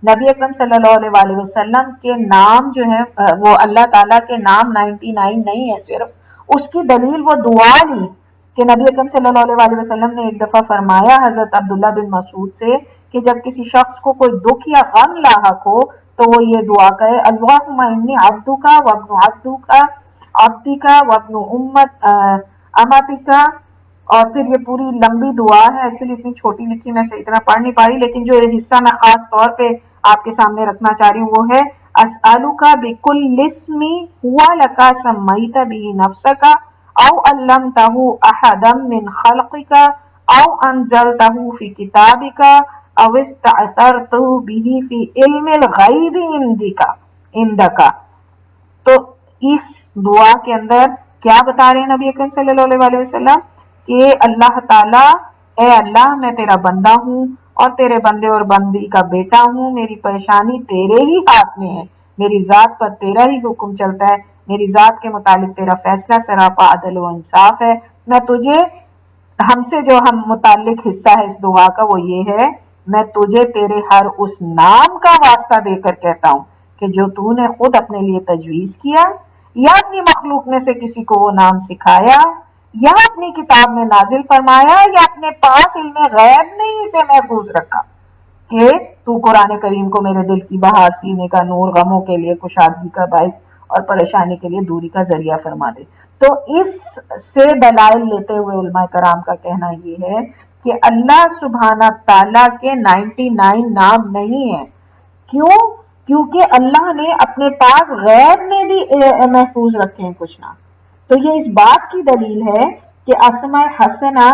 نبی اکرم صلی اللہ علیہ وسلم کے نام جو ہیں وہ اللہ تعالیٰ کے نام 99 نہیں ہے صرف، اس کی دلیل وہ دعا لی کہ نبی اکرم صلی اللہ علیہ وسلم نے ایک دفعہ فرمایا حضرت عبداللہ بن مسعود سے کہ جب کسی شخص کو کوئی دکھ یا غم لاحق ہو تو وہ یہ دعا کہے، اللہم انی عبدک وابن عبدک عبدک وابن امتک، اور پھر یہ پوری لمبی دعا ہے، ایکچولی اتنی چھوٹی لکھی میں سے اتنا پڑھ نہیں پا رہی، لیکن جو حصہ میں خاص طور پہ آپ کے سامنے رکھنا چاہ رہی ہوں وہ ہے اسألک بکل اسم ہوا لک سمیت به نفسک او علمتہ احدا من خلقک او انزلتہ فی کتابک او استأثرتہ به فی علم الغیب عندک۔ تو اس دعا کے اندر کیا بتا رہے ہیں نبی اکرم صلی اللہ علیہ وسلم کہ اللہ تعالیٰ، اے اللہ میں تیرا بندہ ہوں اور تیرے بندے اور بندی کا بیٹا ہوں، میری پریشانی تیرے ہی ہاتھ میں ہے، میری ذات پر تیرا ہی حکم چلتا ہے، میری ذات کے متعلق تیرا فیصلہ سراپا عدل و انصاف ہے، میں تجھے، ہم سے جو ہم متعلق حصہ ہے اس دعا کا وہ یہ ہے، میں تجھے تیرے ہر اس نام کا واسطہ دے کر کہتا ہوں کہ جو تو نے خود اپنے لیے تجویز کیا یا اپنی مخلوق میں سے کسی کو وہ نام سکھایا یا اپنی کتاب میں نازل فرمایا یا اپنے پاس علم غیب میں ہی اسے محفوظ رکھا کہ تو قرآن کریم کو میرے دل کی بہار، سینے کا نور، غموں کے لیے کشادگی کا باعث اور پریشانی کے لیے دوری کا ذریعہ فرما دے۔ تو اس سے دلائل لیتے ہوئے علماء کرام کا کہنا یہ ہے کہ اللہ سبحانہ تعالیٰ کے 99 نام نہیں ہیں۔ کیوں؟ کیونکہ اللہ نے اپنے پاس غیب میں بھی محفوظ رکھے ہیں کچھ نام۔ تو یہ اس بات کی دلیل ہے کہ اسماء حسنہ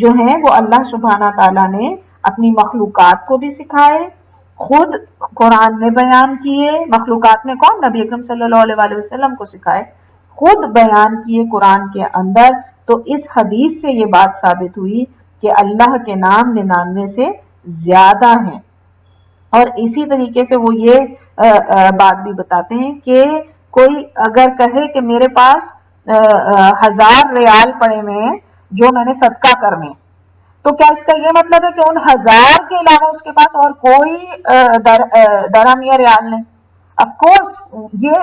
جو ہیں وہ اللہ سبحانہ تعالیٰ نے اپنی مخلوقات کو بھی سکھائے، خود قرآن میں بیان کیے، مخلوقات میں کون؟ نبی اکرم صلی اللہ علیہ وسلم کو سکھائے، خود بیان کیے قرآن کے اندر۔ تو اس حدیث سے یہ بات ثابت ہوئی کہ اللہ کے نام 99 سے زیادہ ہیں۔ اور اسی طریقے سے وہ یہ بات بھی بتاتے ہیں کہ کوئی اگر کہے کہ میرے پاس 1000 ریال پڑے ہوئے ہیں جو میں نے صدقہ کرنے، تو کیا اس کا یہ مطلب ہے کہ ان 1000 کے علاوہ اس کے پاس اور کوئی درہم یا ریال نہیں؟ آف کورس یہ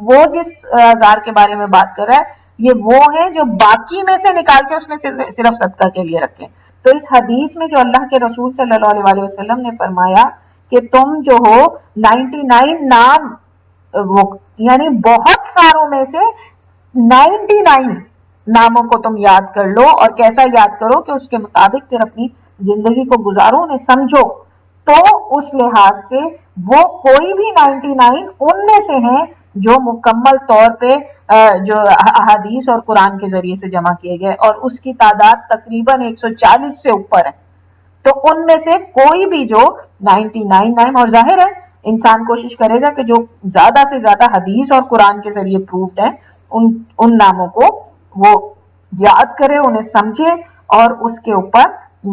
وہ جس 1000 کے بارے میں بات کر رہا ہے یہ وہ ہیں جو باقی میں سے نکال کے اس نے صرف صدقہ کے لیے رکھے۔ تو اس حدیث میں جو اللہ کے رسول صلی اللہ علیہ وسلم نے فرمایا کہ تم جو ہو 99 نام، وہ یعنی بہت ساروں میں سے 99 ناموں کو تم یاد کر لو، اور کیسا یاد کرو کہ اس کے مطابق پھر اپنی زندگی کو گزارو، انہیں سمجھو۔ تو اس لحاظ سے وہ کوئی بھی 99 ان میں سے ہیں جو مکمل طور پہ جو احادیث اور قرآن کے ذریعے سے جمع کیے گئے، اور اس کی تعداد تقریباً 140 سے اوپر ہے۔ تو ان میں سے کوئی بھی جو 99 نام، اور ظاہر ہے انسان کوشش کرے گا کہ جو زیادہ سے زیادہ حدیث اور قرآن کے ذریعے پروفڈ ہیں ان ناموں کو وہ یاد کرے، انہیں سمجھے، اور اس کے اوپر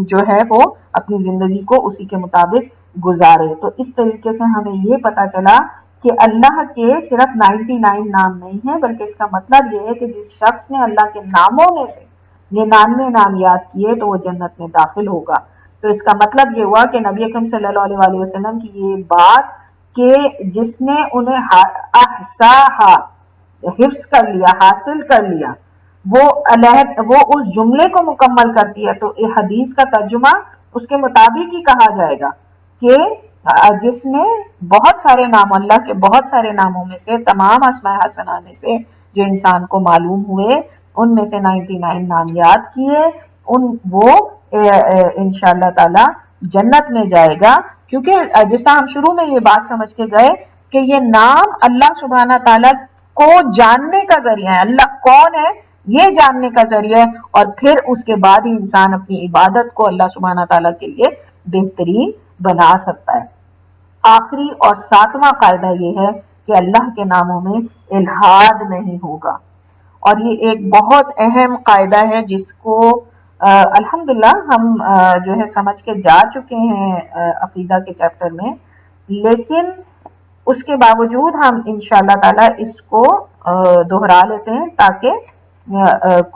جو ہے وہ اپنی زندگی کو اسی کے مطابق گزارے۔ تو اس طریقے سے ہمیں یہ پتا چلا کہ اللہ کے صرف 99 نام نہیں ہیں، بلکہ اس کا مطلب یہ ہے کہ جس شخص نے اللہ کے ناموں میں سے 99 نام یاد کیے تو وہ جنت میں داخل ہوگا۔ تو اس کا مطلب یہ ہوا کہ نبی اکرم صلی اللہ علیہ وسلم کی یہ بات کہ جس نے انہیں احصاہا، حفظ کر لیا، حاصل کر لیا، وہ اس جملے کو مکمل کر دیا، تو یہ حدیث کا ترجمہ اس کے مطابق ہی کہا جائے گا کہ جس نے بہت سارے نام، اللہ کے بہت سارے ناموں میں سے، تمام اسماء حسنہ میں سے جو انسان کو معلوم ہوئے ان میں سے 99 نام یاد کیے، وہ انشاءاللہ تعالی جنت میں جائے گا۔ کیونکہ جس طرح ہم شروع میں یہ بات سمجھ کے گئے کہ یہ نام اللہ سبحانہ تعالیٰ کو جاننے کا ذریعہ ہے، اللہ کون ہے یہ جاننے کا ذریعہ ہے، اور پھر اس کے بعد ہی انسان اپنی عبادت کو اللہ سبحانہ تعالیٰ کے لیے بہترین بنا سکتا ہے۔ آخری اور 7واں قاعدہ یہ ہے کہ اللہ کے ناموں میں الہاد نہیں ہوگا، اور یہ ایک بہت اہم قاعدہ ہے جس کو الحمدللہ ہم جو ہے سمجھ کے جا چکے ہیں عقیدہ کے چیپٹر میں، لیکن اس کے باوجود ہم انشاءاللہ تعالی اس کو دہرا لیتے ہیں تاکہ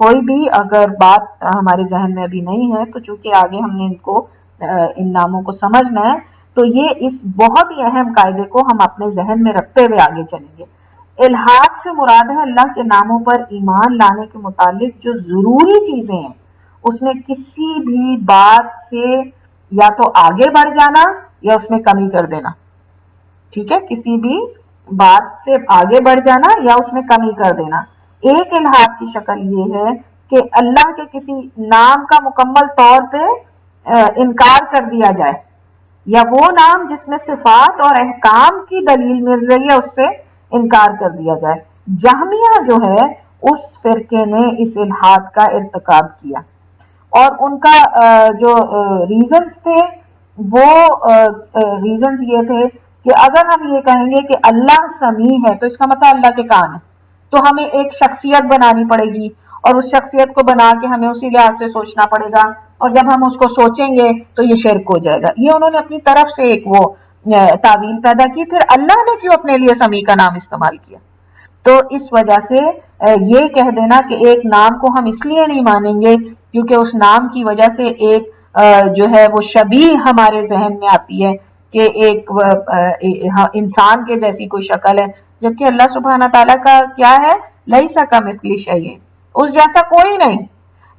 کوئی بھی اگر بات ہمارے ذہن میں ابھی نہیں ہے، تو چونکہ آگے ہم نے ان ناموں کو سمجھنا ہے، تو یہ اس بہت ہی اہم قاعدے کو ہم اپنے ذہن میں رکھتے ہوئے آگے چلیں گے۔ الہاد سے مراد ہے اللہ کے ناموں پر ایمان لانے کے متعلق جو ضروری چیزیں ہیں اس میں کسی بھی بات سے یا تو آگے بڑھ جانا یا اس میں کمی کر دینا، ٹھیک ہے، کسی بھی بات سے آگے بڑھ جانا یا اس میں کمی کر دینا۔ ایک الہاد کی شکل یہ ہے کہ اللہ کے کسی نام کا مکمل طور پہ انکار کر دیا جائے، یا وہ نام جس میں صفات اور احکام کی دلیل مل رہی ہے اس سے انکار کر دیا جائے۔ جہمیہ جو ہے اس فرقے نے اس الحاد کا ارتکاب کیا، اور ان کا جو ریزنز تھے وہ ریزنز یہ تھے کہ اگر ہم یہ کہیں گے کہ اللہ سمیع ہے تو اس کا مطلب اللہ کے کان ہے، تو ہمیں ایک شخصیت بنانی پڑے گی، اور اس شخصیت کو بنا کے ہمیں اسی لحاظ سے سوچنا پڑے گا، اور جب ہم اس کو سوچیں گے تو یہ شرک ہو جائے گا۔ یہ انہوں نے اپنی طرف سے ایک وہ تعویل پیدا کی۔ پھر اللہ نے کیوں اپنے لیے سمیع کا نام استعمال کیا؟ تو اس وجہ سے یہ کہہ دینا کہ ایک نام کو ہم اس لیے نہیں مانیں گے کیونکہ اس نام کی وجہ سے ایک جو ہے وہ شبیہ ہمارے ذہن میں آتی ہے کہ ایک انسان کے جیسی کوئی شکل ہے، جبکہ اللہ سبحانہ تعالیٰ کا کیا ہے؟ لیس کمثلہ شیء، اس جیسا کوئی نہیں۔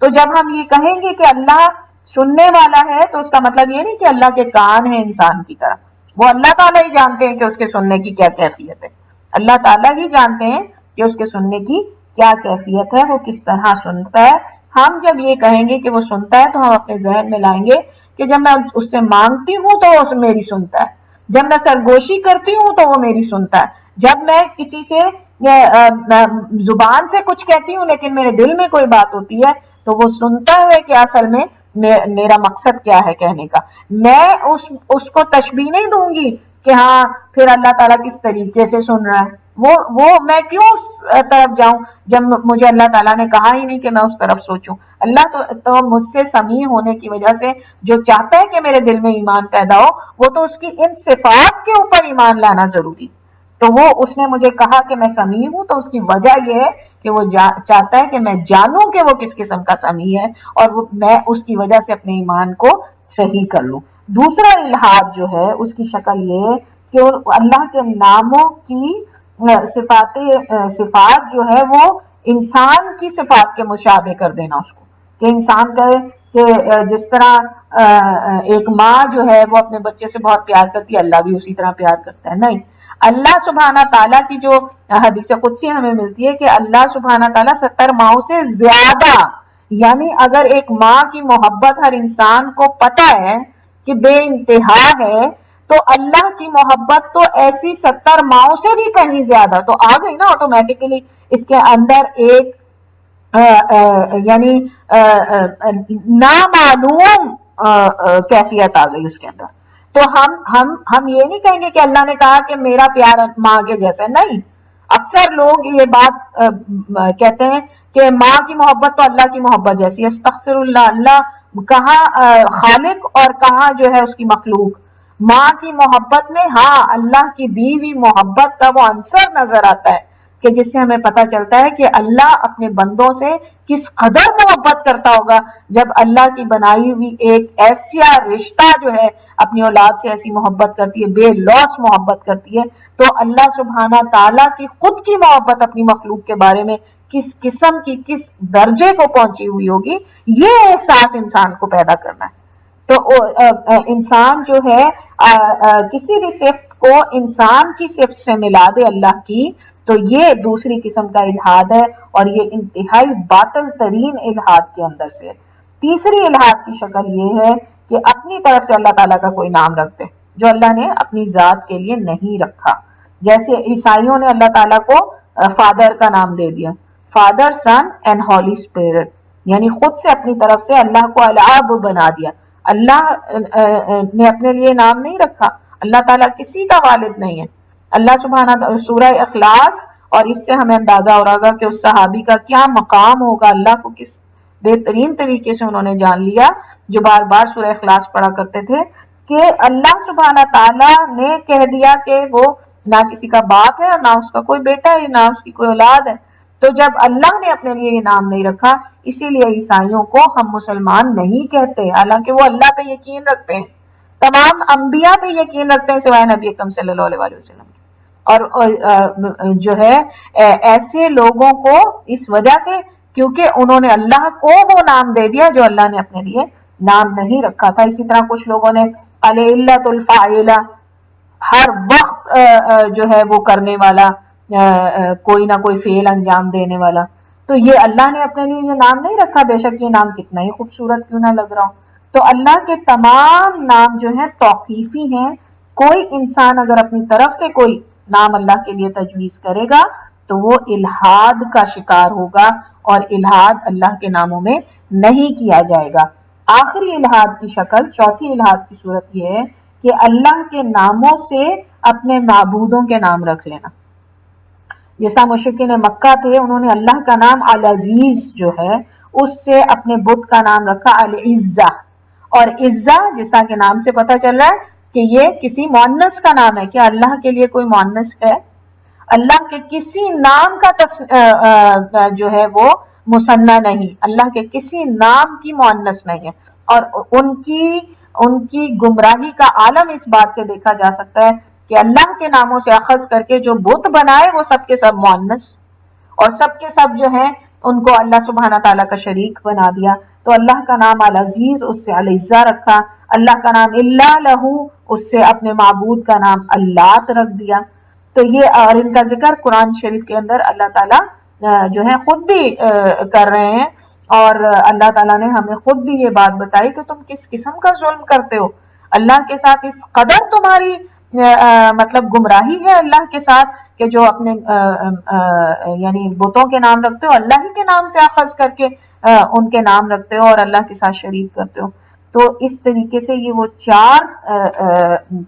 تو جب ہم یہ کہیں گے کہ اللہ سننے والا ہے تو اس کا مطلب یہ نہیں کہ اللہ کے کان ہیں انسان کی طرح، وہ اللہ تعالیٰ ہی جانتے ہیں کہ اس کے سننے کی کیا کیفیت ہے، اللہ تعالیٰ ہی جانتے ہیں کہ اس کے سننے کی کیا کیفیت ہے، وہ کس طرح سنتا ہے۔ ہم جب یہ کہیں گے کہ وہ سنتا ہے تو ہم اپنے ذہن میں لائیں گے کہ جب میں اس سے مانگتی ہوں تو وہ میری سنتا ہے، جب میں سرگوشی کرتی ہوں تو وہ میری سنتا ہے، جب میں کسی سے زبان سے کچھ کہتی ہوں لیکن میرے دل میں کوئی بات ہوتی ہے تو وہ سنتا ہے کہ اصل میں میرا مقصد کیا ہے کہنے کا۔ میں اس کو تشبیہ نہیں دوں گی کہ ہاں پھر اللہ تعالیٰ کس طریقے سے سن رہا ہے، وہ میں کیوں اس طرف جاؤں جب مجھے اللہ تعالیٰ نے کہا ہی نہیں کہ میں اس طرف سوچوں۔ اللہ تو مجھ سے سمیع ہونے کی وجہ سے جو چاہتا ہے کہ میرے دل میں ایمان پیدا ہو، وہ تو اس کی ان صفات کے اوپر ایمان لانا ضروری، تو وہ اس نے مجھے کہا کہ میں سمیع ہوں تو اس کی وجہ یہ ہے کہ وہ چاہتا ہے کہ میں جانوں کہ وہ کس قسم کا سمیع ہے، اور میں اس کی وجہ سے اپنے ایمان کو صحیح کر لوں۔ دوسرا الحاد جو ہے اس کی شکل یہ ہے کہ اللہ کے ناموں کی صفات جو ہے وہ انسان کی صفات کے مشابہ کر دینا اس کو، کہ انسان کہے کہ جس طرح ایک ماں جو ہے وہ اپنے بچے سے بہت پیار کرتی ہے، اللہ بھی اسی طرح پیار کرتا ہے۔ نہیں، اللہ سبحانہ تعالیٰ کی جو حدیث قدسی ہمیں ملتی ہے کہ اللہ سبحانہ تعالیٰ 70 ماؤں سے زیادہ، یعنی اگر ایک ماں کی محبت ہر انسان کو پتہ ہے کہ بے انتہا ہے، تو اللہ کی محبت تو ایسی 70 ماؤں سے بھی کہیں زیادہ، تو آ گئی نا آٹومیٹیکلی اس کے اندر ایک یعنی نامعلوم کیفیت آ گئی اس کے اندر۔ تو ہم یہ نہیں کہیں گے کہ اللہ نے کہا کہ میرا پیار ماں کے جیسا، نہیں۔ اکثر لوگ یہ بات کہتے ہیں کہ ماں کی محبت تو اللہ کی محبت جیسی ہے۔ استغفر اللہ، اللہ کہاں خالق اور کہاں جو ہے اس کی مخلوق۔ ماں کی محبت میں ہاں اللہ کی دی ہوئی محبت کا وہ عنصر نظر آتا ہے کہ جس سے ہمیں پتہ چلتا ہے کہ اللہ اپنے بندوں سے کس قدر محبت کرتا ہوگا جب اللہ کی بنائی ہوئی ایک ایسا رشتہ جو ہے اپنی اولاد سے ایسی محبت کرتی ہے، بے لوث محبت کرتی ہے، تو اللہ سبحانہ تعالیٰ کی خود کی محبت اپنی مخلوق کے بارے میں کس قسم کی، کس درجے کو پہنچی ہوئی ہوگی، یہ احساس انسان کو پیدا کرنا ہے۔ تو انسان جو ہے کسی بھی صفت کو انسان کی صفت سے ملا دے اللہ کی، تو یہ دوسری قسم کا الحاد ہے، اور یہ انتہائی باطل ترین الحاد کے اندر سے ہے۔ تیسری الحاد کی شکل یہ ہے کہ اپنی طرف سے اللہ تعالیٰ کا کوئی نام رکھ دے جو اللہ نے اپنی ذات کے لیے نہیں رکھا۔ جیسے عیسائیوں نے اللہ تعالیٰ کو فادر کا نام دے دیا، father, son and holy spirit, یعنی خود سے اپنی طرف سے اللہ کو الاب بنا دیا۔ اللہ نے اپنے لیے نام نہیں رکھا، اللہ تعالیٰ کسی کا والد نہیں ہے۔ اللہ سبحانہ سورہ اخلاص، اور اس سے ہمیں اندازہ ہو رہا کہ اس صحابی کا کیا مقام ہوگا، اللہ کو کس بہترین طریقے سے انہوں نے جان لیا، جو بار بار سورہ اخلاص پڑھا کرتے تھے، کہ اللہ سبحانہ تعالیٰ نے کہہ دیا کہ وہ نہ کسی کا باپ ہے اور نہ اس کا کوئی بیٹا ہے، نہ اس کی کوئی اولاد ہے۔ تو جب اللہ نے اپنے لیے یہ نام نہیں رکھا، اسی لیے عیسائیوں کو ہم مسلمان نہیں کہتے، حالانکہ وہ اللہ پہ یقین رکھتے ہیں، تمام انبیاء پہ یقین رکھتے ہیں سوائے نبی اکرم صلی اللہ علیہ وسلم۔ اور جو ہے ایسے لوگوں کو اس وجہ سے کیونکہ انہوں نے اللہ کو وہ نام دے دیا جو اللہ نے اپنے لیے نام نہیں رکھا تھا۔ اسی طرح کچھ لوگوں نے العلۃ الفاعلہ، ہر وقت جو ہے وہ کرنے والا، کوئی نہ کوئی فعل انجام دینے والا، تو یہ اللہ نے اپنے لیے یہ نام نہیں رکھا، بے شک یہ نام کتنا ہی خوبصورت کیوں نہ لگ رہا ہو۔ تو اللہ کے تمام نام جو ہیں توقیفی ہیں، کوئی انسان اگر اپنی طرف سے کوئی نام اللہ کے لیے تجویز کرے گا تو وہ الہاد کا شکار ہوگا، اور الہاد اللہ کے ناموں میں نہیں کیا جائے گا۔ آخری الہاد کی شکل، چوتھی الہاد کی صورت یہ ہے کہ اللہ کے ناموں سے اپنے معبودوں کے نام رکھ لینا۔ جیسا مشرکین مکہ تھے، انہوں نے اللہ کا نام العزیز جو ہے اس سے اپنے بت کا نام رکھا العزہ، اور عزہ جیسا کے نام سے پتہ چل رہا ہے کہ یہ کسی مؤنث کا نام ہے۔ کیا اللہ کے لیے کوئی مؤنث ہے؟ اللہ کے کسی نام کا جو ہے وہ مثنیٰ نہیں، اللہ کے کسی نام کی مؤنث نہیں ہے، اور ان کی گمراہی کا عالم اس بات سے دیکھا جا سکتا ہے کہ اللہ کے ناموں سے اخذ کر کے جو بت بنائے وہ سب کے سب مؤنث، اور سب کے سب جو ہیں ان کو اللہ سبحانہ تعالیٰ کا شریک بنا دیا۔ تو اللہ کا نام العزیز، اس سے العزہ رکھا، اللہ کا نام اللہ لہو، اس سے اپنے معبود کا نام اللات رکھ دیا۔ تو یہ اور ان کا ذکر قرآن شریف کے اندر اللہ تعالیٰ جو ہے خود بھی کر رہے ہیں، اور اللہ تعالیٰ نے ہمیں خود بھی یہ بات بتائی کہ تم کس قسم کا ظلم کرتے ہو، اللہ کے ساتھ اس قدر تمہاری مطلب گمراہی ہے اللہ کے ساتھ کہ جو اپنے یعنی بتوں کے نام رکھتے ہو، اللہ ہی کے نام سے اخذ کر کے ان کے نام رکھتے ہو اور اللہ کے ساتھ شریک کرتے ہو۔ تو اس طریقے سے یہ وہ چار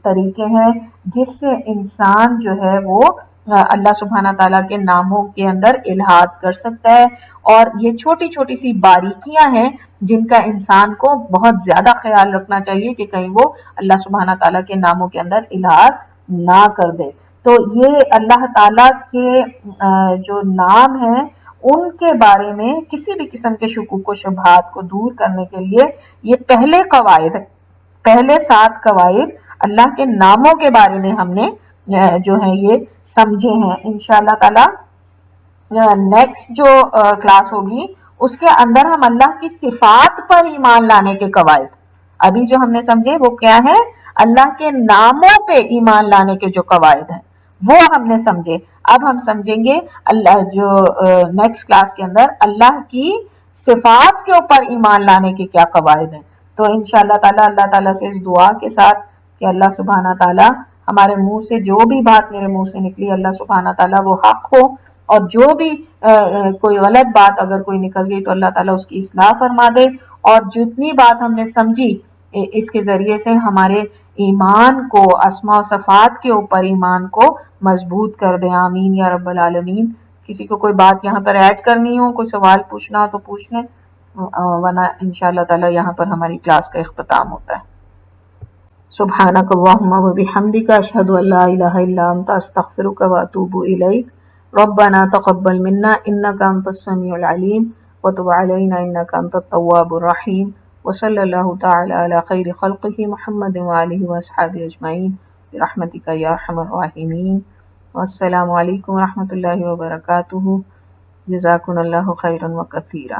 طریقے ہیں جس سے انسان جو ہے وہ اللہ سبحانہ تعالیٰ کے ناموں کے اندر الہاد کر سکتا ہے، اور یہ چھوٹی چھوٹی سی باریکیاں ہیں جن کا انسان کو بہت زیادہ خیال رکھنا چاہیے کہ کہیں وہ اللہ سبحانہ تعالیٰ کے ناموں کے اندر الہاد نہ کر دے۔ تو یہ اللہ تعالیٰ کے جو نام ہیں ان کے بارے میں کسی بھی قسم کے شکوک و شبہات کو دور کرنے کے لیے یہ پہلے 7 قواعد اللہ کے ناموں کے بارے میں ہم نے جو ہے یہ سمجھے ہیں۔ انشاءاللہ تعالی نیکسٹ جو کلاس ہوگی اس کے اندر ہم اللہ کی صفات پر ایمان لانے کے قواعد، ابھی جو ہم نے سمجھے وہ کیا ہے، اللہ کے ناموں پہ ایمان لانے کے جو قواعد ہیں وہ ہم نے سمجھے۔ اب ہم سمجھیں گے اللہ جو نیکسٹ کلاس کے اندر اللہ کی صفات کے اوپر ایمان لانے کے کیا قواعد ہیں۔ تو انشاءاللہ تعالی اللہ تعالیٰ سے اس دعا کے ساتھ کہ اللہ سبحانہ تعالیٰ ہمارے منہ سے جو بھی بات میرے منہ سے نکلی اللہ سبحانہ تعالیٰ وہ حق ہو، اور جو بھی کوئی غلط بات اگر کوئی نکل گئی تو اللہ تعالیٰ اس کی اصلاح فرما دے، اور جتنی بات ہم نے سمجھی اس کے ذریعے سے ہمارے ایمان کو، اسماء و صفات کے اوپر ایمان کو مضبوط کر دیں، آمین یا رب العالمین۔ کسی کو کوئی بات یہاں پر ایڈ کرنی ہو، کوئی سوال پوچھنا ہو تو پوچھ لیں، ورنہ انشاءاللہ تعالی یہاں پر ہماری کلاس کا اختتام ہوتا ہے۔ سبحانک اللہم و بحمدک، اشہد ان لا الہ الا انت، استغفرک و اتوب الیک۔ ربنا تقبل منا انک انت السمیع العلیم وتب علینا انک انت التواب الرحیم، وصلی اللہ تعالی علی خیر خلقہ محمد وآلہ واصحابہ اجمعین برحمتک یا ارحم الراحمین۔ والسلام علیکم ورحمۃ اللہ وبرکاتہ۔ جزاکم اللہ خیرا و کثیرا۔